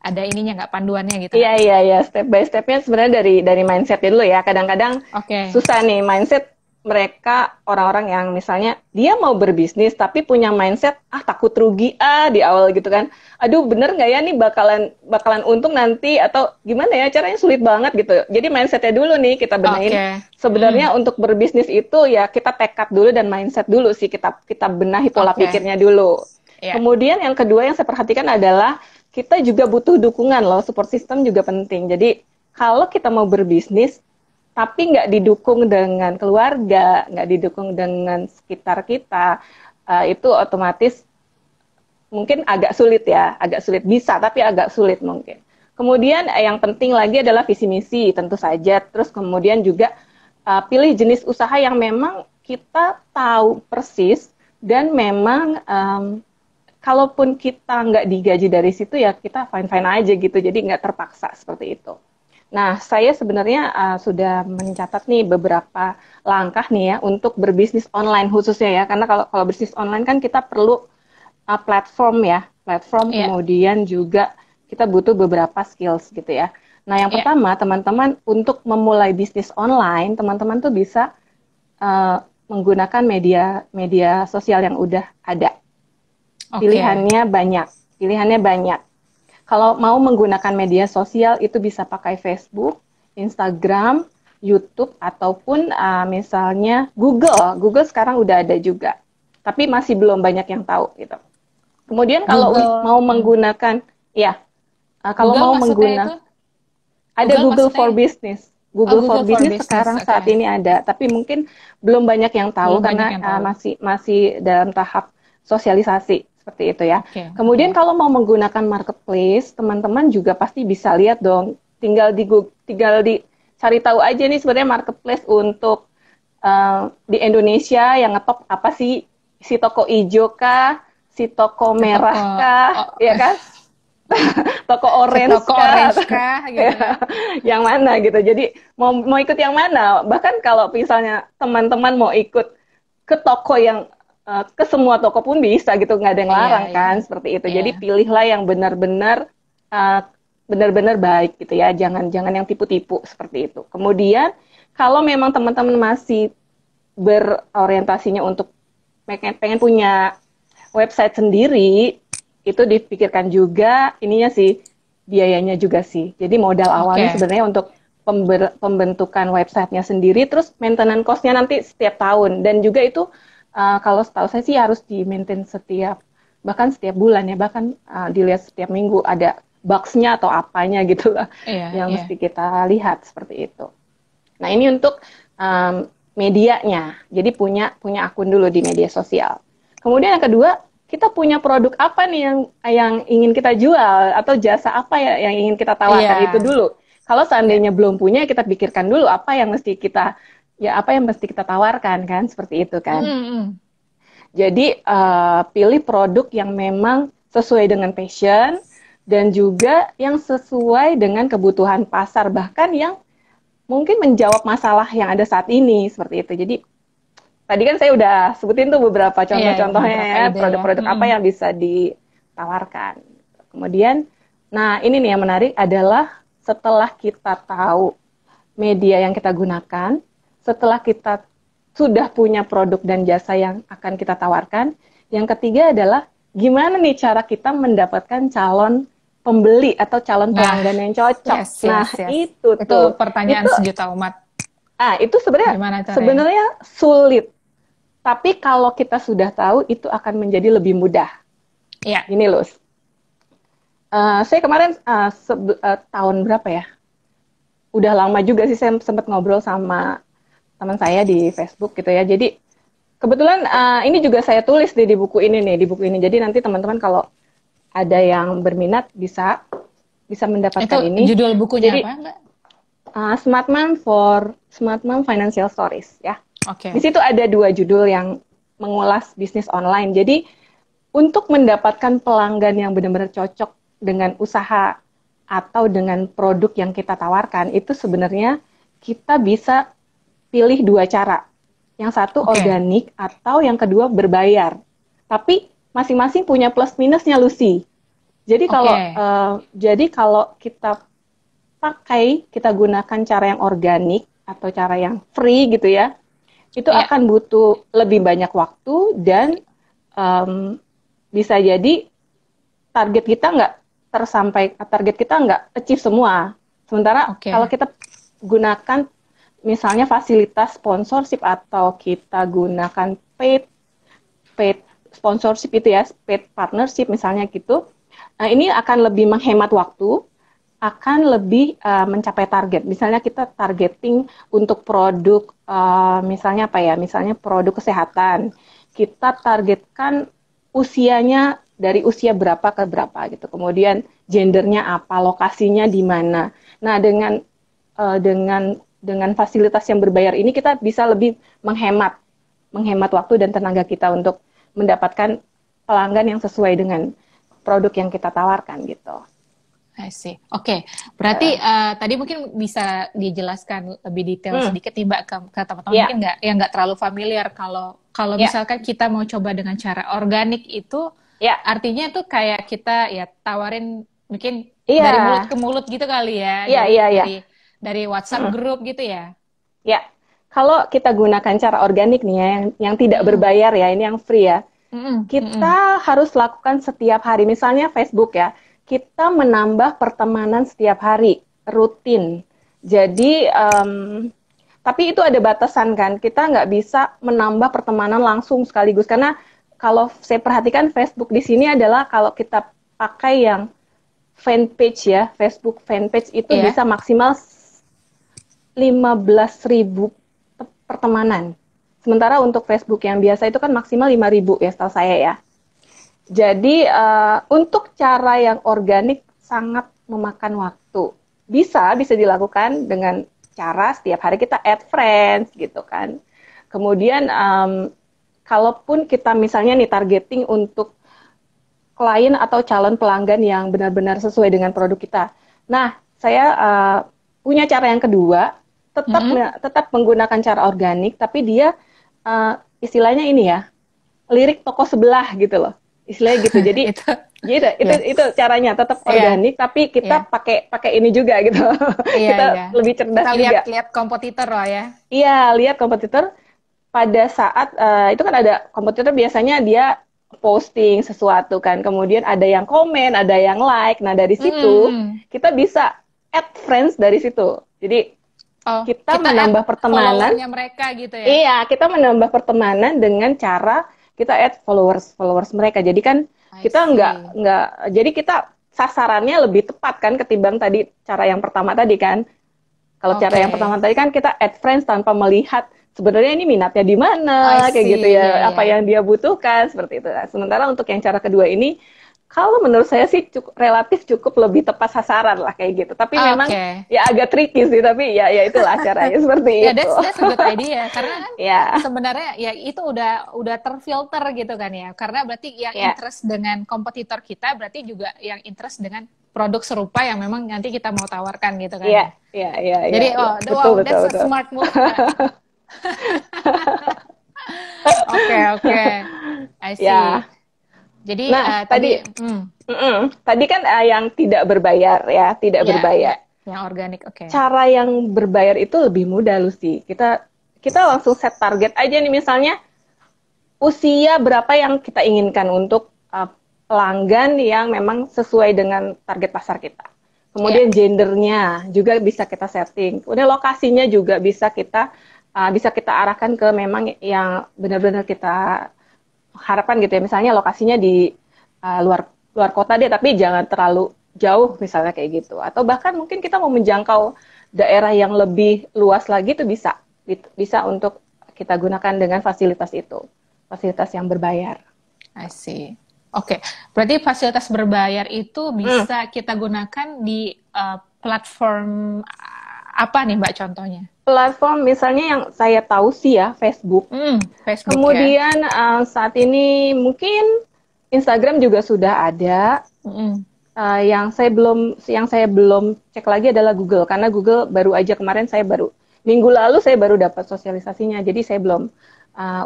ada ininya nggak panduannya gitu. iya, step by stepnya sebenarnya dari mindsetnya dulu ya. Kadang-kadang Oke. susah nih mindset mereka orang-orang yang misalnya dia mau berbisnis tapi punya mindset takut rugi di awal gitu kan. Aduh bener nggak ya nih bakalan untung nanti atau gimana ya caranya sulit banget gitu. Jadi mindsetnya dulu nih kita benahin. Oke. Sebenarnya untuk berbisnis itu ya kita tekad dulu dan mindset dulu sih kita benahi pola Oke. pikirnya dulu. Ya. Kemudian yang kedua yang saya perhatikan adalah kita juga butuh dukungan loh, support system juga penting. Jadi kalau kita mau berbisnis, tapi nggak didukung dengan keluarga, nggak didukung dengan sekitar kita, itu otomatis mungkin agak sulit bisa, tapi agak sulit mungkin. Kemudian yang penting lagi adalah visi misi, tentu saja. Terus kemudian juga pilih jenis usaha yang memang kita tahu persis dan memang kalaupun kita nggak digaji dari situ ya kita fine-fine aja gitu, jadi nggak terpaksa seperti itu. Nah, saya sebenarnya sudah mencatat nih beberapa langkah nih ya untuk berbisnis online khususnya ya, karena kalau bisnis online kan kita perlu platform ya, platform Ya. kemudian juga kita butuh beberapa skills gitu ya. Nah, yang Ya, pertama, teman-teman untuk memulai bisnis online, teman-teman tuh bisa menggunakan media media sosial yang udah ada. oke. Pilihannya banyak, pilihannya banyak. Kalau mau menggunakan media sosial itu bisa pakai Facebook, Instagram, YouTube, ataupun misalnya Google. Google sekarang udah ada juga, tapi masih belum banyak yang tahu gitu. Kemudian kalau Google, mau menggunakan, ya, kalau Google mau maksudnya itu? menggunakan, ada Google Google maksudnya? for Business. Oh, Google for Google for Business Business, sekarang oke. saat ini ada, tapi mungkin belum banyak yang tahu Belum banyak karena yang tahu. masih masih dalam tahap sosialisasi seperti itu ya. Oke, oke. Kemudian kalau mau menggunakan marketplace, teman-teman juga pasti bisa lihat dong. Tinggal di cari tahu aja nih sebenarnya marketplace untuk di Indonesia yang ngetop apa sih, si toko ijo kah, si toko Si merah toko, kah, oh, ya kan? Toko si orange toko kah, orange kah ya, gitu kan? yang mana gitu. Jadi mau ikut yang mana? Bahkan kalau misalnya teman-teman mau ikut ke toko yang ke semua toko pun bisa gitu, nggak ada yang Iya, larang iya, kan seperti itu. iya. Jadi pilihlah yang benar-benar uh, benar-benar baik gitu ya. Jangan yang tipu-tipu seperti itu. Kemudian kalau memang teman-teman masih berorientasinya untuk pengen punya website sendiri, itu dipikirkan juga ininya sih, biayanya juga sih. Jadi modal awalnya Oke. sebenarnya untuk pembentukan websitenya sendiri, terus maintenance cost-nya nanti setiap tahun. Dan juga itu kalau setahu saya sih harus di-maintain bahkan setiap bulan ya, bahkan dilihat setiap minggu ada bugs-nya atau apanya gitu lah, Iya, yang iya. mesti kita lihat seperti itu. Nah, ini untuk medianya. Jadi punya akun dulu di media sosial. Kemudian yang kedua, kita punya produk apa nih yang ingin kita jual atau jasa apa ya yang ingin kita tawarkan itu Iya. dulu. Kalau Ya. seandainya belum punya, kita pikirkan dulu apa yang mesti kita tawarkan kan, seperti itu Mm, kan. mm, mm. Jadi pilih produk yang memang sesuai dengan passion dan juga yang sesuai dengan kebutuhan pasar, bahkan yang mungkin menjawab masalah yang ada saat ini seperti itu. Jadi tadi kan saya udah sebutin tuh beberapa Iya, iya, contoh-contohnya beberapa ya, ide ya. produk-produk Mm, apa mm. yang bisa ditawarkan. Kemudian, nah ini nih yang menarik adalah setelah kita tahu media yang kita gunakan, setelah kita sudah punya produk dan jasa yang akan kita tawarkan, yang ketiga adalah gimana nih cara kita mendapatkan calon pembeli atau calon Nah, pelanggan yang cocok. yes, Nah, yes, yes. itu Itu tuh. pertanyaan Itu sejuta umat. itu sebenarnya Gimana caranya? sebenarnya sulit, tapi kalau kita sudah tahu itu akan menjadi lebih mudah. Iya. Gini loh, saya kemarin tahun berapa ya? Udah lama juga sih saya sempat ngobrol sama teman saya di Facebook gitu ya. Jadi kebetulan ini juga saya tulis di buku ini nih, di buku ini. Jadi nanti teman-teman kalau ada yang berminat bisa bisa Itu mendapatkan ini. judul bukunya Jadi apa, Mbak? Smart Mom Financial Stories ya. Di Oke. situ ada dua judul yang mengulas bisnis online. Jadi untuk mendapatkan pelanggan yang benar-benar cocok dengan usaha atau dengan produk yang kita tawarkan, itu sebenarnya kita bisa pilih dua cara. Yang satu Oke. organik atau yang kedua berbayar. Tapi masing-masing punya plus minusnya, Lucy. Oke. Jadi kalau kita gunakan cara yang organik atau cara yang free gitu ya, itu Iya. akan butuh lebih banyak waktu dan um, bisa jadi target kita nggak achieve semua. Sementara kalau Oke. kita gunakan misalnya fasilitas sponsorship atau kita gunakan paid sponsorship itu ya, paid partnership misalnya gitu, nah ini akan lebih menghemat waktu, akan lebih mencapai target. Misalnya kita targeting untuk produk, misalnya apa ya, misalnya produk kesehatan, kita targetkan usianya dari usia berapa ke berapa gitu. Kemudian gendernya apa, lokasinya di mana. Nah dengan fasilitas yang berbayar ini kita bisa lebih menghemat waktu dan tenaga kita untuk mendapatkan pelanggan yang sesuai dengan produk yang kita tawarkan gitu. I see. Oke, berarti tadi mungkin bisa dijelaskan lebih detail Hmm, sedikit nih Mbak ke teman-teman ya, mungkin nggak terlalu familiar kalau kalau ya, misalkan kita mau coba dengan cara organik itu ya, artinya tuh kayak kita ya tawarin Mungkin Iya, dari mulut ke mulut gitu kali ya, iya, iya, iya. dari WhatsApp grup gitu ya. Ya, kalau kita gunakan cara organik nih ya, yang tidak Mm-mm. berbayar ya, ini yang free ya. Mm-mm. Mm-mm. Kita harus lakukan setiap hari. Misalnya Facebook ya, kita menambah pertemanan setiap hari, rutin. Jadi, tapi itu ada batasan kan. Kita nggak bisa menambah pertemanan langsung sekaligus karena kalau saya perhatikan Facebook di sini adalah kalau kita pakai yang fanpage ya, Facebook fanpage itu Iya. bisa maksimal 15.000 pertemanan. Sementara untuk Facebook yang biasa itu kan maksimal 5.000 ya setahu saya ya. Jadi untuk cara yang organik sangat memakan waktu. Bisa dilakukan dengan cara setiap hari kita add friends gitu kan. Kemudian kalaupun kita misalnya nih targeting untuk klien atau calon pelanggan yang benar-benar sesuai dengan produk kita. Nah, saya punya cara yang kedua, Mm-mm. tetap menggunakan cara organik, tapi dia istilahnya ini ya, lirik toko sebelah gitu loh, istilahnya gitu. Jadi Itu itu ya. itu caranya tetap Iya, organik, tapi kita iya. pakai ini juga gitu. Iya, iya. Kita lebih cerdas Kita juga. lihat-lihat kompetitor lah ya. Iya, lihat kompetitor pada saat itu kan ada kompetitor biasanya dia posting sesuatu kan, kemudian ada yang komen, ada yang like. Nah, dari situ Mm-mm. kita bisa add friends dari situ. Jadi Oh, kita kita add menambah pertemanan. followernya mereka gitu ya. Iya, kita menambah pertemanan dengan cara kita add followers mereka. Jadi kan I kita see. nggak jadi kita sasarannya lebih tepat kan ketimbang tadi cara yang pertama tadi kan. Kalau cara yang Oke. pertama tadi kan kita add friends tanpa melihat sebenarnya ini minatnya di I mana, kayak gitu see. Iya, ya, iya. apa yang dia butuhkan seperti itu. Nah, sementara untuk yang cara kedua ini, kalau menurut saya sih relatif cukup lebih tepat sasaran lah kayak gitu. Tapi memang Oke. ya agak tricky sih, tapi ya itulah caranya seperti Ya, itu. that's a good idea karena kan Ya, sebenarnya ya itu udah terfilter gitu kan ya. Karena berarti yang ya, interest dengan kompetitor kita berarti juga yang interest dengan produk serupa yang memang nanti kita mau tawarkan gitu kan ya, ya. ya, ya, ya, Jadi ya. oh, Betul, wow, betul, that's a betul. smart move, Mbak. Oke, oke. I see. Ya. Jadi Nah, tadi tadi kan yang tidak berbayar ya, tidak ya berbayar. yang organik, oke. Cara yang berbayar itu lebih mudah, Lucy. Kita langsung set target aja nih, misalnya usia berapa yang kita inginkan untuk pelanggan yang memang sesuai dengan target pasar kita. Ya, Kemudian gendernya juga bisa kita setting. Kemudian lokasinya juga bisa kita arahkan ke memang yang benar-benar kita harapkan gitu ya. Misalnya lokasinya di luar luar kota deh, tapi jangan terlalu jauh misalnya kayak gitu. Atau bahkan mungkin kita mau menjangkau daerah yang lebih luas lagi tuh bisa untuk kita gunakan dengan fasilitas itu, fasilitas yang berbayar. I see. Oke, berarti fasilitas berbayar itu Hmm. bisa kita gunakan di platform apa nih Mbak contohnya? Platform misalnya yang saya tahu sih ya Facebook. Facebook ya. Kemudian saat ini mungkin Instagram juga sudah ada. Mm-mm. Yang saya belum cek lagi adalah Google, karena Google baru aja kemarin minggu lalu saya baru dapat sosialisasinya, jadi saya belum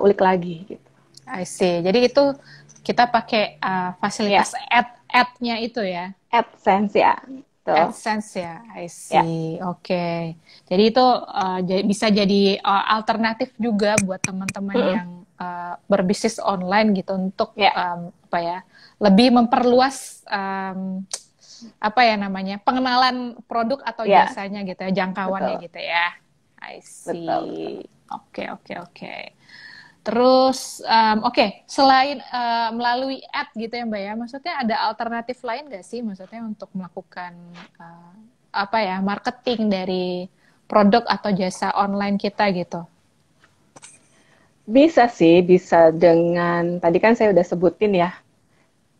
ulik lagi gitu. I see. Jadi itu kita pakai Ya, fasilitas ad-nya itu ya. AdSense ya, tuh. AdSense ya, I Ya, see. Oke. Jadi itu bisa jadi alternatif juga buat teman-teman mm-mm. yang berbisnis online gitu untuk Ya, apa ya, lebih memperluas apa ya namanya, pengenalan produk atau ya, jasanya gitu ya, jangkauannya betul, gitu ya. I betul. see. Oke, oke, oke. Terus, oke, selain melalui ad gitu ya Mbak ya, maksudnya ada alternatif lain nggak sih, maksudnya untuk melakukan uh, apa ya, marketing dari produk atau jasa online kita gitu? Bisa sih, bisa dengan tadi kan saya udah sebutin ya,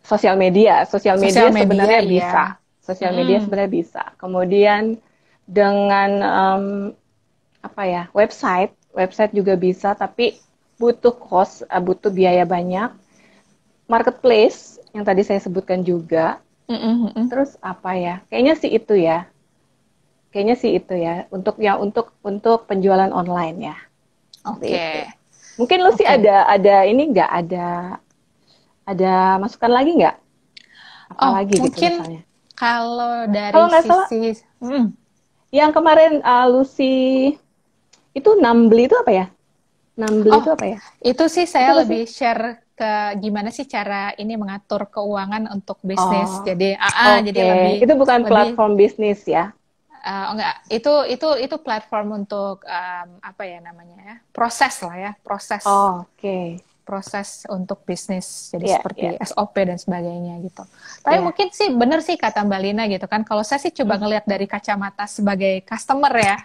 sosial media. Sosial Sosial media media sebenarnya ya. bisa. Sosial media Mm-mm. sebenarnya bisa. Kemudian dengan apa ya, website juga bisa, tapi butuh butuh biaya banyak. Marketplace yang tadi saya sebutkan juga. Mm-mm, mm-mm. Terus apa ya? Kayaknya sih itu ya. Kayaknya sih itu ya untuk penjualan online ya. Seperti itu. Oke, Mungkin lu sih oke. ada ini nggak ada masukan lagi nggak? Oh, Apalagi gitu mungkin misalnya. Kalau Kalau dari nggak salah, sisi, hmm, yang kemarin Lucy itu Numbly itu apa ya? Numbly oh, itu apa ya? itu sih Itu saya apa sih? lebih share ke gimana sih cara ini mengatur keuangan untuk bisnis. Oh, Jadi, oke. jadi lebih Itu bukan lebih platform bisnis ya? enggak, itu platform untuk apa ya namanya ya, proses lah ya, proses Oh, oke. proses untuk bisnis, jadi Iya, seperti iya, SOP dan sebagainya gitu. Tapi iya. mungkin sih bener sih kata Mbak Lina gitu kan, kalau saya sih coba Hmm. ngelihat dari kacamata sebagai customer ya,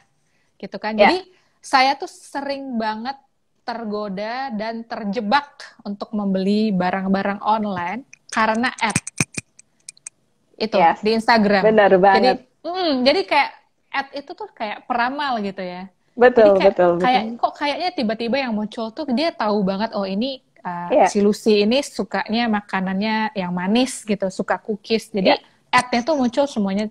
gitu kan. Ya, Jadi saya tuh sering banget tergoda dan terjebak untuk membeli barang-barang online karena ad itu yes. di Instagram. Benar Jadi, banget. jadi kayak ad itu tuh kayak peramal gitu ya. Jadi Betul, kayak betul, kayak betul. kok kayaknya tiba-tiba yang muncul tuh dia tahu banget oh ini Iya, si Lucy ini sukanya makanannya yang manis gitu, suka cookies. iya. Jadi ad-nya tuh muncul semuanya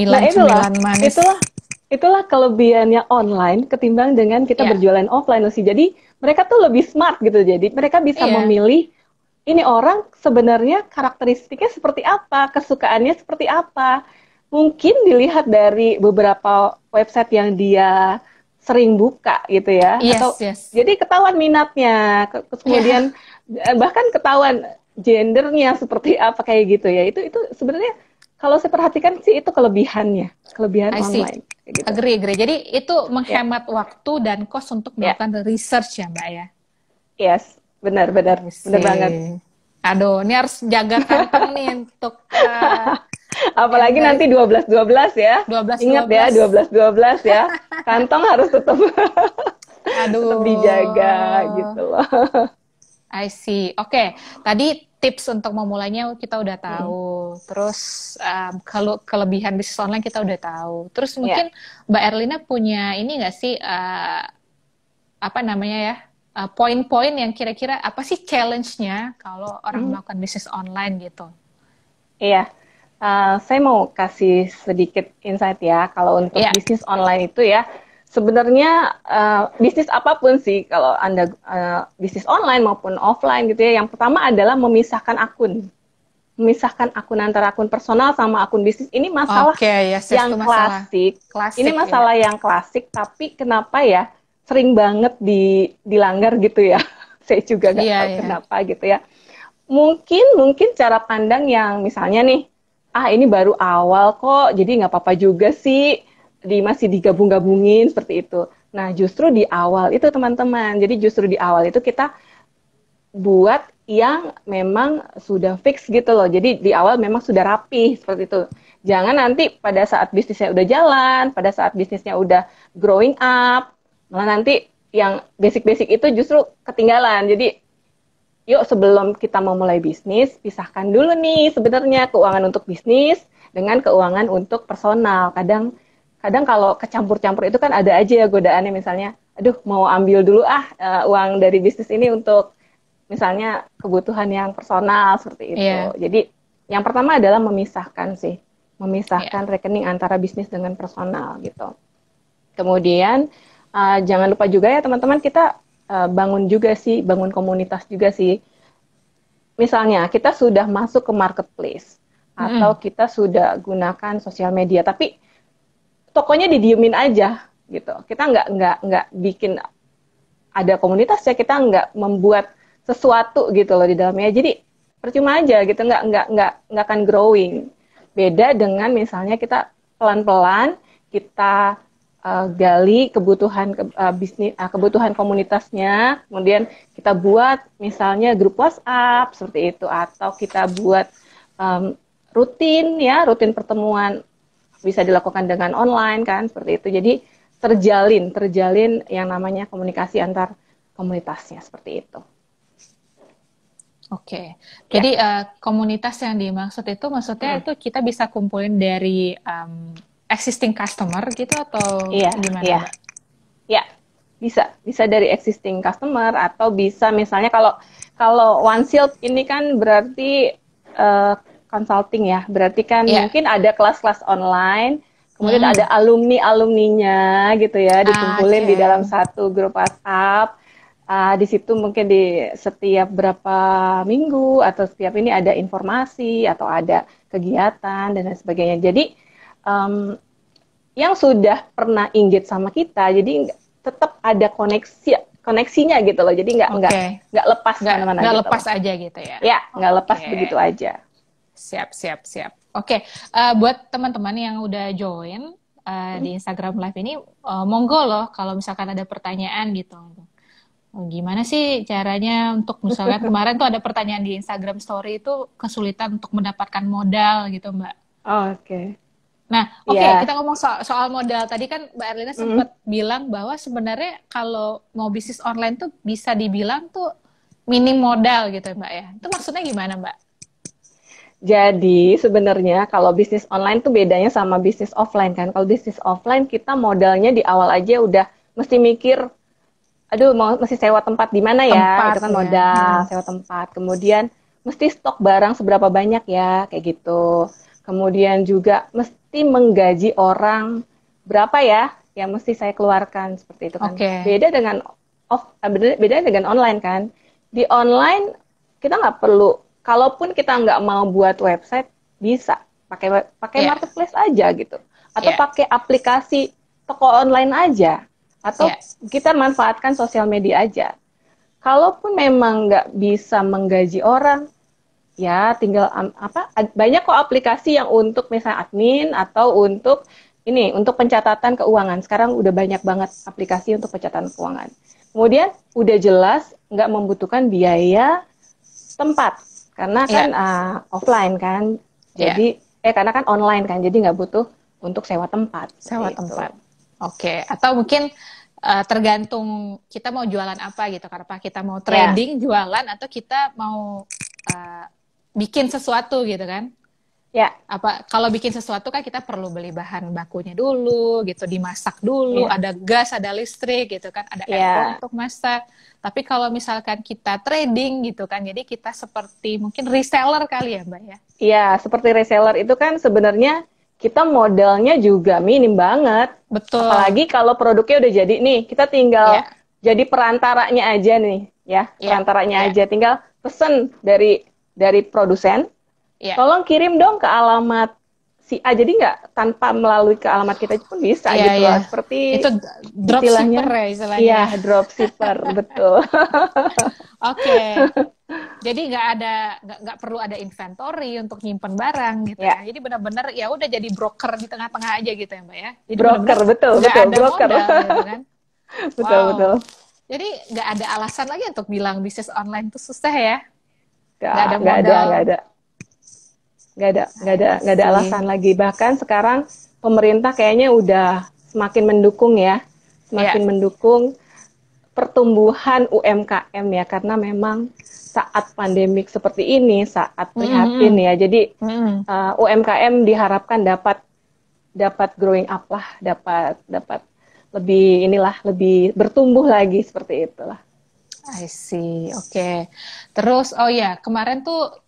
Nah, itulah, cemilan-cemilan manis. itulah, itulah kelebihannya online ketimbang dengan kita Iya, berjualan offline sih. Jadi mereka tuh lebih smart gitu. Jadi mereka bisa iya, memilih ini orang sebenarnya karakteristiknya seperti apa, kesukaannya seperti apa. Mungkin dilihat dari beberapa website yang dia sering buka gitu ya, yes, atau yes. jadi ketahuan minatnya, Iya, kemudian bahkan ketahuan gendernya seperti apa kayak gitu ya. Itu sebenarnya kalau saya perhatikan sih itu kelebihannya, kelebihan I see. online kayak gitu. Agree, agree. Jadi itu Ya, menghemat waktu dan cost untuk ya, melakukan research ya, Mbak ya. yes, benar, benar, I benar banget. see. Aduh, ini harus jaga kantong nih untuk yang Apalagi dari nanti 12-12 ya. Ingat ya, 12-12. 12-12 ya. Kantong harus tetap tetap dijaga Aduh, gitu loh. I see. Oke, tadi tips untuk memulainya kita udah Mm, tahu. Terus kalau kelebihan bisnis online kita udah tahu. Terus ya. mungkin Mbak Erlina punya ini nggak sih apa namanya ya poin-poin yang kira-kira apa sih challenge-nya kalau orang Mm, melakukan bisnis online gitu? iya. Saya mau kasih sedikit insight ya. Kalau untuk Iya, bisnis online itu ya, sebenarnya bisnis apapun sih, kalau Anda bisnis online maupun offline gitu ya, yang pertama adalah memisahkan akun. Memisahkan akun antara akun personal sama akun bisnis. Ini masalah oke, yes, yes, yang itu masalah klasik. Ini klasik ya. masalah yang klasik, tapi kenapa ya sering banget dilanggar gitu ya? Saya juga nggak Iya, tahu iya. kenapa gitu ya. Mungkin cara pandang yang misalnya nih, ini baru awal kok, jadi nggak apa-apa juga sih, masih digabung-gabungin seperti itu. Nah, justru di awal itu teman-teman, jadi justru di awal itu kita buat yang memang sudah fix gitu loh. Jadi di awal memang sudah rapi seperti itu. Jangan nanti pada saat bisnisnya udah jalan, pada saat bisnisnya udah growing up, malah nanti yang basic-basic itu justru ketinggalan. Jadi yuk sebelum kita memulai bisnis, pisahkan dulu nih sebenarnya keuangan untuk bisnis dengan keuangan untuk personal. Kadang kadang kalau kecampur-campur itu kan ada aja ya godaannya, misalnya, aduh mau ambil dulu uang dari bisnis ini untuk misalnya kebutuhan yang personal seperti itu. Iya, Jadi yang pertama adalah memisahkan sih, iya. memisahkan rekening antara bisnis dengan personal gitu. Kemudian jangan lupa juga ya teman-teman, kita bangun juga sih, bangun komunitas juga sih. Misalnya kita sudah masuk ke marketplace atau Mm-mm. kita sudah gunakan sosial media, tapi tokonya didiemin aja gitu. Kita nggak bikin ada komunitas ya, kita nggak membuat sesuatu gitu loh di dalamnya. Jadi percuma aja gitu, nggak akan growing. Beda dengan misalnya kita pelan-pelan kita gali kebutuhan bisnis, kebutuhan komunitasnya, kemudian kita buat misalnya grup WhatsApp seperti itu, atau kita buat um, rutin pertemuan bisa dilakukan dengan online kan seperti itu. Jadi terjalin yang namanya komunikasi antar komunitasnya seperti itu. Oke. Ya. Jadi komunitas yang dimaksud itu maksudnya Mm. itu kita bisa kumpulin dari existing customer gitu atau Iya, gimana, iya. Mbak? Ya, bisa dari existing customer, atau bisa misalnya kalau kalau OneShield ini kan berarti uh, consulting ya, berarti kan Iya. mungkin ada kelas-kelas online, kemudian ada Mm-mm. alumni-alumninya gitu ya, dikumpulin di dalam Oke. satu grup WhatsApp. Di situ mungkin di setiap berapa minggu atau setiap ini ada informasi atau ada kegiatan dan lain sebagainya. Jadi yang sudah pernah engage sama kita, jadi tetap ada koneksinya gitu loh. Jadi nggak lepas kemana-mana nggak gitu lepas loh. aja gitu ya. Ya, nggak lepas begitu aja. Siap. Oke, buat teman-teman yang udah join di Instagram Live ini, monggo loh kalau misalkan ada pertanyaan gitu. Gimana sih caranya untuk misalkan kemarin tuh ada pertanyaan di Instagram Story itu kesulitan untuk mendapatkan modal gitu Mbak. Oke. Nah, kita ngomong soal modal. Tadi kan Mbak Erlina sempat bilang bahwa sebenarnya kalau mau bisnis online tuh bisa dibilang tuh minim modal gitu Mbak ya. Itu maksudnya gimana Mbak? Jadi sebenarnya kalau bisnis online tuh bedanya sama bisnis offline kan. Kalau bisnis offline kita modalnya di awal aja udah mesti mikir, aduh mesti sewa tempat di mana ya, itu kan modal, sewa tempat. Kemudian mesti stok barang seberapa banyak ya, kayak gitu. Kemudian juga mesti menggaji orang berapa ya, yang mesti saya keluarkan seperti itu kan. Beda dengan online kan. Di online kita nggak perlu, kalaupun kita nggak mau buat website bisa pakai marketplace aja gitu, atau pakai aplikasi toko online aja. Atau kita manfaatkan sosial media aja. Kalaupun memang nggak bisa menggaji orang, ya tinggal banyak kok aplikasi yang untuk misalnya admin atau untuk pencatatan keuangan. Sekarang udah banyak banget aplikasi untuk pencatatan keuangan. Kemudian udah jelas nggak membutuhkan biaya tempat karena kan offline kan. Jadi karena kan online kan, jadi nggak butuh untuk sewa tempat. Tempat. Oke, atau mungkin tergantung kita mau jualan apa gitu, karena kita mau trading jualan atau kita mau bikin sesuatu gitu kan. Kalau bikin sesuatu kan kita perlu beli bahan bakunya dulu gitu, dimasak dulu, ada gas, ada listrik gitu kan, ada air untuk masak. Tapi kalau misalkan kita trading gitu kan, jadi kita seperti mungkin reseller kali ya Mbak ya. Iya, seperti reseller itu kan sebenarnya kita modalnya juga minim banget. Betul. Apalagi kalau produknya udah jadi nih, kita tinggal jadi perantaranya aja nih, ya. Perantaranya aja, tinggal pesen dari produsen. Tolong kirim dong ke alamat si A. Jadi nggak tanpa melalui ke alamat kita pun bisa gitu loh. Seperti itu dropshipper ya istilahnya. Iya, dropshipper, betul. Jadi nggak perlu ada inventory untuk nyimpen barang gitu ya. Jadi benar-benar ya udah jadi broker di tengah-tengah aja gitu ya Mbak ya. Jadi broker betul broker modal, gitu kan. betul. Jadi nggak ada alasan lagi untuk bilang bisnis online itu susah ya. Nggak ada alasan lagi. Bahkan sekarang pemerintah kayaknya udah semakin mendukung ya, mendukung pertumbuhan UMKM ya, karena memang saat pandemik seperti ini, saat prihatin ya, jadi UMKM diharapkan dapat growing up lah, dapat lebih bertumbuh lagi seperti itulah. I see, oke. Terus, kemarin tuh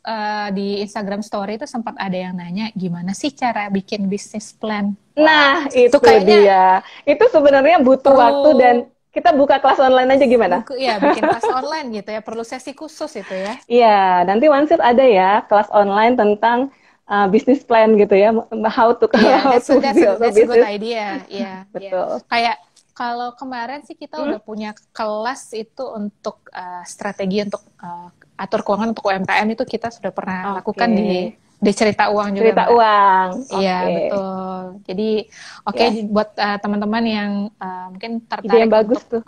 di Instagram Story itu sempat ada yang nanya, gimana sih cara bikin bisnis plan? Nah, itu kayaknya dia. Itu sebenarnya butuh waktu dan kita buka kelas online aja gimana? Iya, bikin kelas online gitu ya, perlu sesi khusus itu ya. Iya, nanti Wansir ada ya kelas online tentang bisnis plan gitu ya, how to build that's a good idea. Iya, betul. Kayak kalau kemarin sih kita udah punya kelas itu untuk strategi untuk atur keuangan untuk UMKM, itu kita sudah pernah lakukan di Cerita Uang juga. Cerita Uang. Iya, betul. Jadi buat teman-teman yang mungkin tertarik yang bagus untuk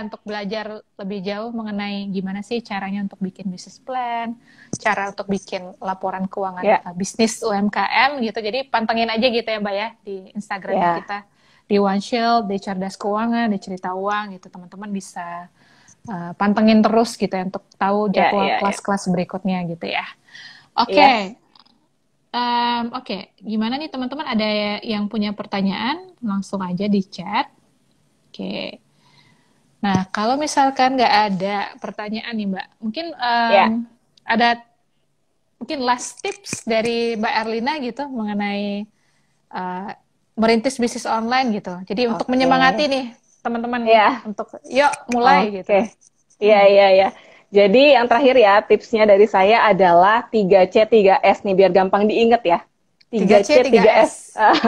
untuk belajar lebih jauh mengenai gimana sih caranya untuk bikin business plan, cara untuk bikin laporan keuangan bisnis UMKM gitu. Jadi pantengin aja gitu ya Mbak ya di Instagram kita. Di OneShield, di Cerdas Keuangan, di Cerita Uang gitu, teman-teman bisa pantengin terus gitu ya untuk tahu jadwal kelas-kelas berikutnya gitu ya. Oke, gimana nih teman-teman, ada yang punya pertanyaan langsung aja di chat. Nah kalau misalkan nggak ada pertanyaan nih Mbak, mungkin ada mungkin last tips dari Mbak Erlina gitu mengenai merintis bisnis online gitu. Jadi untuk menyemangati nih teman-teman untuk yuk mulai gitu. Iya. Jadi yang terakhir ya, tipsnya dari saya adalah 3C 3S nih, biar gampang diingat ya. 3C, 3C 3S. 3S.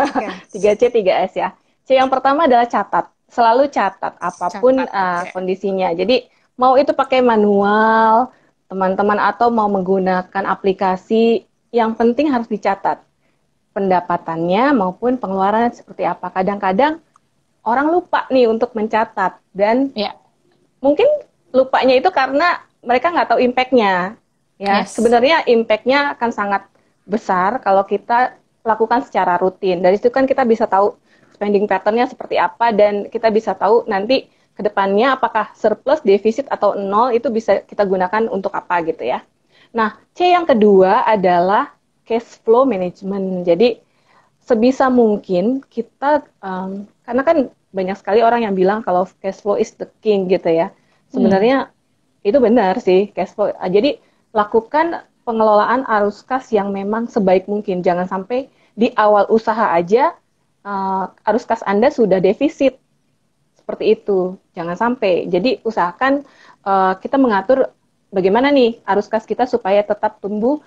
Oke. 3C 3S ya. C yang pertama adalah catat. Selalu catat apapun Catat, oke. kondisinya. Jadi mau itu pakai manual, teman-teman, atau mau menggunakan aplikasi, yang penting harus dicatat pendapatannya maupun pengeluarannya seperti apa. Kadang-kadang orang lupa nih untuk mencatat, dan Ya, mungkin lupanya itu karena mereka nggak tahu impact-nya. Ya, yes. sebenarnya impact-nya akan sangat besar kalau kita lakukan secara rutin. Dari situ kan kita bisa tahu spending pattern-nya seperti apa, dan kita bisa tahu nanti ke depannya apakah surplus, defisit, atau nol, itu bisa kita gunakan untuk apa gitu ya. Nah, C yang kedua adalah cash flow management. Jadi sebisa mungkin kita, karena kan banyak sekali orang yang bilang kalau cash flow is the king gitu ya. Hmm. Sebenarnya itu benar sih, cash flow. Jadi lakukan pengelolaan arus kas yang memang sebaik mungkin. Jangan sampai di awal usaha aja arus kas Anda sudah defisit. Seperti itu. Jangan sampai. Jadi usahakan kita mengatur bagaimana nih arus kas kita supaya tetap tumbuh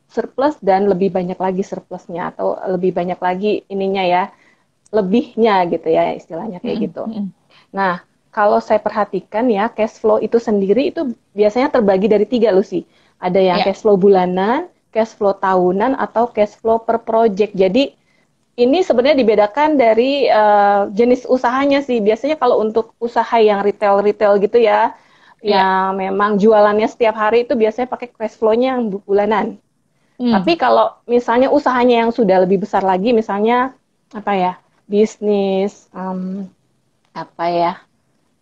surplus, dan lebih banyak lagi surplusnya, atau lebih banyak lagi ininya ya, lebihnya gitu ya, istilahnya kayak Mm-mm, gitu. mm-mm. Nah, kalau saya perhatikan ya, cash flow itu sendiri itu biasanya terbagi dari tiga, Lucy. Ada yang Ya, cash flow bulanan, cash flow tahunan, atau cash flow per project. Jadi ini sebenarnya dibedakan dari jenis usahanya sih. Biasanya kalau untuk usaha yang retail-retail gitu ya, ya. yang memang jualannya setiap hari, itu biasanya pakai cash flow-nya yang bulanan. Tapi Hmm. kalau misalnya usahanya yang sudah lebih besar lagi, misalnya apa ya, bisnis, apa ya,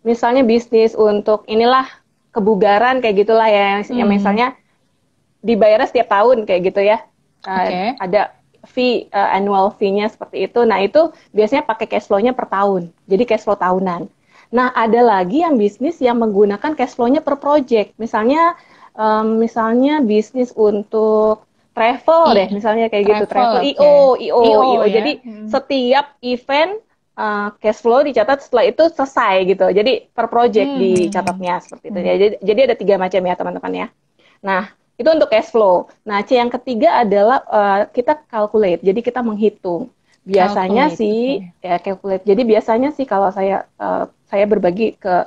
misalnya bisnis untuk inilah kebugaran kayak gitulah ya, yang Hmm. misalnya dibayarnya setiap tahun kayak gitu ya. Oke. Ada fee, annual fee-nya seperti itu. Nah, itu biasanya pakai cash flow-nya per tahun. Jadi cash flow tahunan. Nah, ada lagi yang bisnis yang menggunakan cash flow-nya per project. Misalnya bisnis untuk travel deh, misalnya kayak gitu, Travel, travel oke. IO IO. ya. Jadi Hmm. setiap event cash flow dicatat, setelah itu selesai gitu. Jadi per project Hmm, hmm, hmm. dicatatnya seperti itu. Hmm. Jadi ada tiga macam ya teman-teman ya. Nah, itu untuk cash flow. Nah, C yang ketiga adalah kita calculate. Jadi kita menghitung. Biasanya Calculate, oke. sih ya calculate. Jadi biasanya sih kalau saya berbagi ke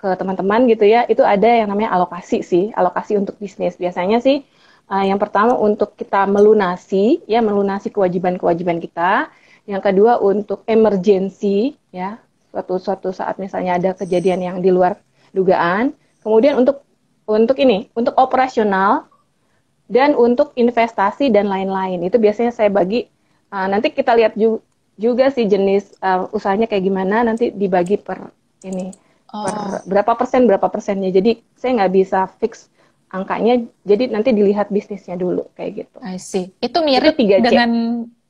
teman-teman gitu ya, itu ada yang namanya alokasi sih, alokasi untuk bisnis. Biasanya sih yang pertama untuk kita melunasi kewajiban-kewajiban kita. Yang kedua untuk emergency ya, suatu saat misalnya ada kejadian yang di luar dugaan. Kemudian untuk operasional, dan untuk investasi dan lain-lain. Itu biasanya saya bagi. Nanti kita lihat juga sih jenis usahanya kayak gimana, nanti dibagi per ini, Oh, per berapa persennya. Jadi saya nggak bisa fix angkanya, jadi nanti dilihat bisnisnya dulu kayak gitu. I see. Itu Itu mirip 3C. dengan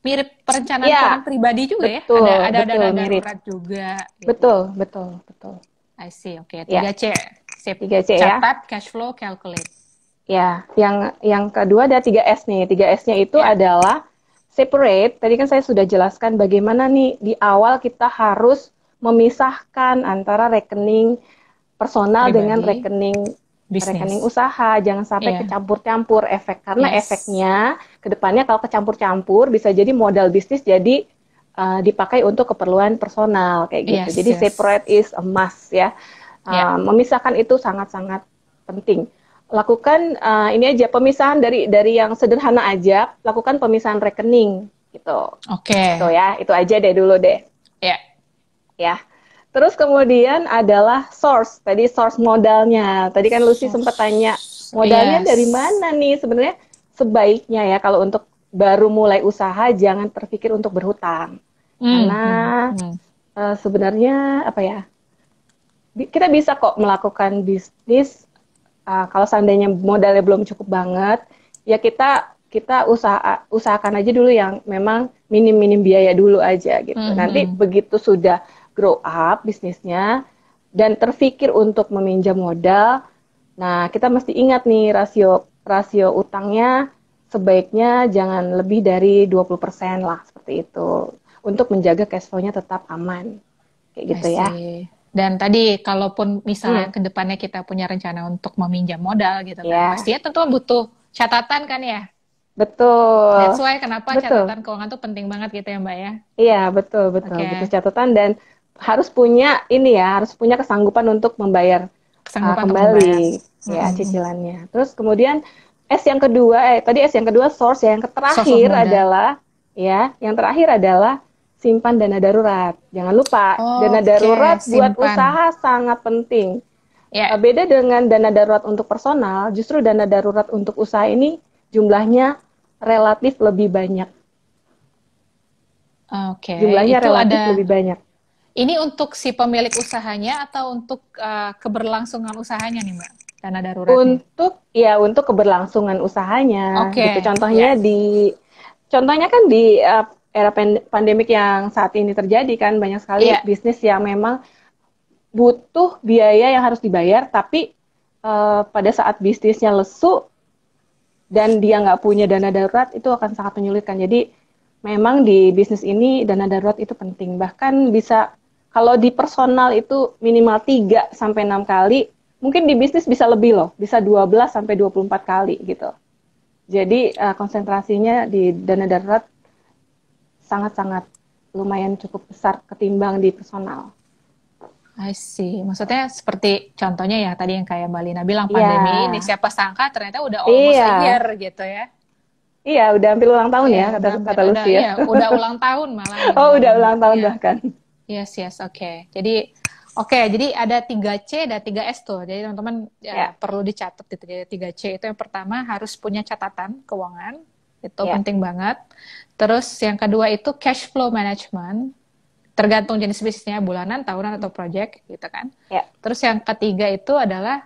mirip perencanaan keuangan Ya, pribadi juga ya? Ada betul dana mirip. darurat juga gitu. Betul. I see. Oke, Ya, 3C. Sip. 3C ya. Catat, cash flow, calculate. Ya, yang kedua ada 3S nih. 3S-nya itu Ya. adalah separate. Tadi kan saya sudah jelaskan bagaimana nih di awal kita harus memisahkan antara rekening personal dengan Pribadi, rekening rekening bisnis. usaha. Jangan sampai Iya. kecampur-campur efek, karena Yes. efeknya ke depannya kalau kecampur-campur bisa jadi modal bisnis jadi dipakai untuk keperluan personal kayak gitu. Yes, Jadi yes. separate is a must ya. Ya. Memisahkan itu sangat-sangat penting. Lakukan ini aja pemisahan dari yang sederhana aja, lakukan pemisahan rekening gitu. Oke. Itu ya, itu aja deh dulu deh Ya. ya. Terus kemudian adalah source. Tadi source modalnya. Tadi kan Lucy sempat tanya Source. modalnya dari Yes. mana nih? Sebenarnya sebaiknya ya kalau untuk baru mulai usaha jangan terpikir untuk berhutang. Hmm, Karena hmm, hmm. sebenarnya apa ya? Kita bisa kok melakukan bisnis kalau seandainya modalnya belum cukup banget, ya kita kita usahakan aja dulu yang memang minim-minim biaya dulu aja gitu. Hmm, Nanti hmm. begitu sudah grow up bisnisnya dan terfikir untuk meminjam modal, nah kita mesti ingat nih rasio rasio utangnya sebaiknya jangan lebih dari 20% lah seperti itu untuk menjaga cash flow-nya tetap aman. Kayak I gitu ya. see. Dan tadi kalaupun misalnya Hmm, ke depannya kita punya rencana untuk meminjam modal gitu kan, ya, pastinya tentu butuh catatan kan ya. That's betul, why kenapa betul. catatan keuangan tuh penting banget gitu ya Mbak ya. Iya, betul, betul, butuh Oke, catatan dan harus punya ini ya, harus punya kesanggupan untuk membayar kesanggupan untuk kembali membayar. ya Mm-mm. cicilannya. Terus kemudian S yang kedua, tadi S yang kedua source, ya, yang Source of terakhir modal. adalah yang terakhir adalah simpan dana darurat. Jangan lupa, dana darurat Oke, buat simpan. usaha sangat penting. Ya, Beda dengan dana darurat untuk personal, justru dana darurat untuk usaha ini jumlahnya relatif lebih banyak. oke. Jumlahnya Itu relatif ada, lebih banyak. ini untuk si pemilik usahanya atau untuk keberlangsungan usahanya nih Mbak? Dana daruratnya. Untuk keberlangsungan usahanya gitu. Oke, ya. Contohnya kan di era pandemik yang saat ini terjadi kan banyak sekali Iya, bisnis yang memang butuh biaya yang harus dibayar, tapi pada saat bisnisnya lesu dan dia nggak punya dana darurat itu akan sangat menyulitkan. Jadi memang di bisnis ini dana darurat itu penting. Bahkan bisa kalau di personal itu minimal 3 sampai 6 kali, mungkin di bisnis bisa lebih loh, bisa 12 sampai 24 kali gitu. Jadi konsentrasinya di dana darurat sangat-sangat lumayan cukup besar ketimbang di personal. I see. Maksudnya seperti contohnya ya tadi yang kayak Mbak Lina bilang Iya, pandemi ini siapa sangka ternyata udah almost a iya, year gitu ya. iya udah hampir ulang tahun Iya, ya kata udah hampir, kata udah Lucy ya. iya, udah ulang tahun malah nih Oh Mbak udah Lina. ulang tahun Iya. bahkan. Yes, yes, oke. Jadi ada 3C dan 3S tuh. Jadi teman-teman ya, Ya, perlu dicatat gitu. Jadi 3C itu yang pertama harus punya catatan keuangan. Itu ya, penting banget. Terus yang kedua itu cash flow management. Tergantung jenis bisnisnya, bulanan, tahunan, atau project gitu kan. ya, Terus yang ketiga itu adalah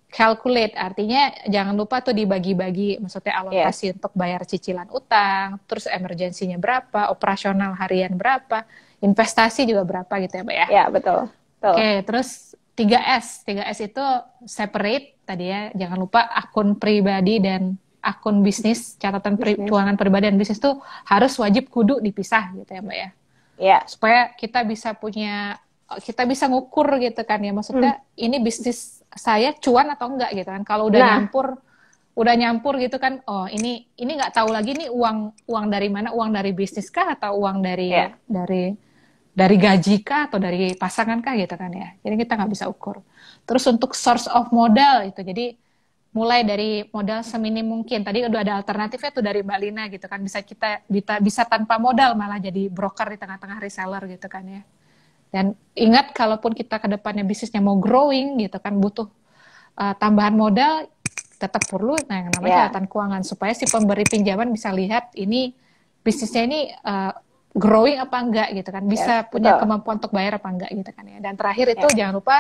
calculate, artinya jangan lupa tuh dibagi-bagi, maksudnya yes, alokasi untuk bayar cicilan utang, terus emergensinya berapa, operasional harian berapa, investasi juga berapa gitu ya Mbak ya. ya betul, betul. Oke, terus 3S itu separate tadi ya, jangan lupa akun pribadi dan akun bisnis, catatan Bisnis, keuangan pribadi dan bisnis tuh harus wajib kudu dipisah gitu ya Mbak ya, ya, supaya kita bisa ngukur gitu kan ya, hmm. maksudnya ini bisnis saya cuan atau enggak gitu kan. Kalau Nah, udah nyampur gitu kan, oh ini nggak tahu lagi nih uang uang dari mana, uang dari bisnis kah atau uang ya, dari gaji kah atau dari pasangan kah gitu kan ya, jadi kita nggak bisa ukur. Terus untuk source of modal itu, jadi mulai dari modal seminim mungkin. Tadi udah ada alternatifnya tuh dari Mbak Lina gitu kan. Bisa tanpa modal malah jadi broker di tengah-tengah reseller gitu kan ya. Dan ingat kalaupun kita ke depannya bisnisnya mau growing gitu kan butuh tambahan modal, tetap perlu yang namanya ya, catatan keuangan supaya si pemberi pinjaman bisa lihat ini bisnisnya ini growing apa enggak gitu kan. yes, Bisa punya betul. kemampuan untuk bayar apa enggak gitu kan ya. Dan terakhir itu Ya, jangan lupa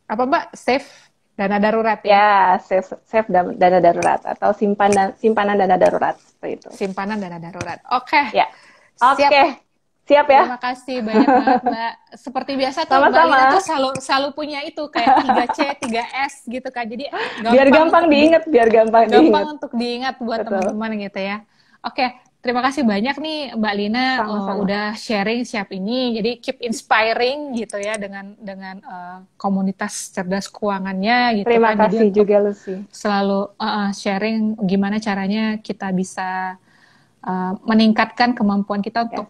apa Mbak, save dana darurat ya. ya, save dana darurat atau simpanan dana darurat seperti itu. Simpanan dana darurat. Oke, Ya, siap. oke, siap ya. Terima kasih banyak banget Mbak. Seperti biasa tuh Mbak Lina tuh Sama-sama. selalu punya itu kayak 3C, 3S gitu kan. Jadi Biar gampang diingat, biar gampang diingat. gampang untuk diingat buat Betul. teman-teman gitu ya. Oke, terima kasih banyak nih Mbak Lina Sama-sama. udah sharing siap ini. Jadi keep inspiring gitu ya dengan komunitas cerdas keuangannya gitu Terima kan. Jadi kasih untuk juga Lucy. selalu sharing gimana caranya kita bisa meningkatkan kemampuan kita Ya, untuk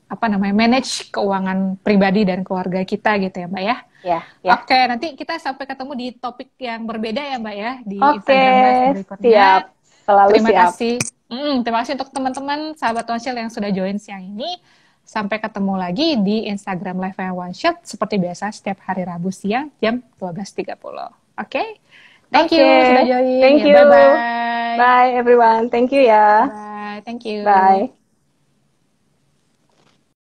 apa namanya manage keuangan pribadi dan keluarga kita gitu ya Mbak ya. ya, ya. Oke, nanti kita sampai ketemu di topik yang berbeda ya Mbak ya di Oke, Instagram Live berikutnya. siap. Selalu Terima siap. kasih. Terima kasih untuk teman-teman sahabat One Shot yang sudah join siang ini. Sampai ketemu lagi di Instagram Live One Shot seperti biasa setiap hari Rabu siang jam 12.30. Oke. Thank you Oke, sudah join. thank Ya, you. bye-bye. Bye everyone. Thank you ya. Bye. Thank Bye. you.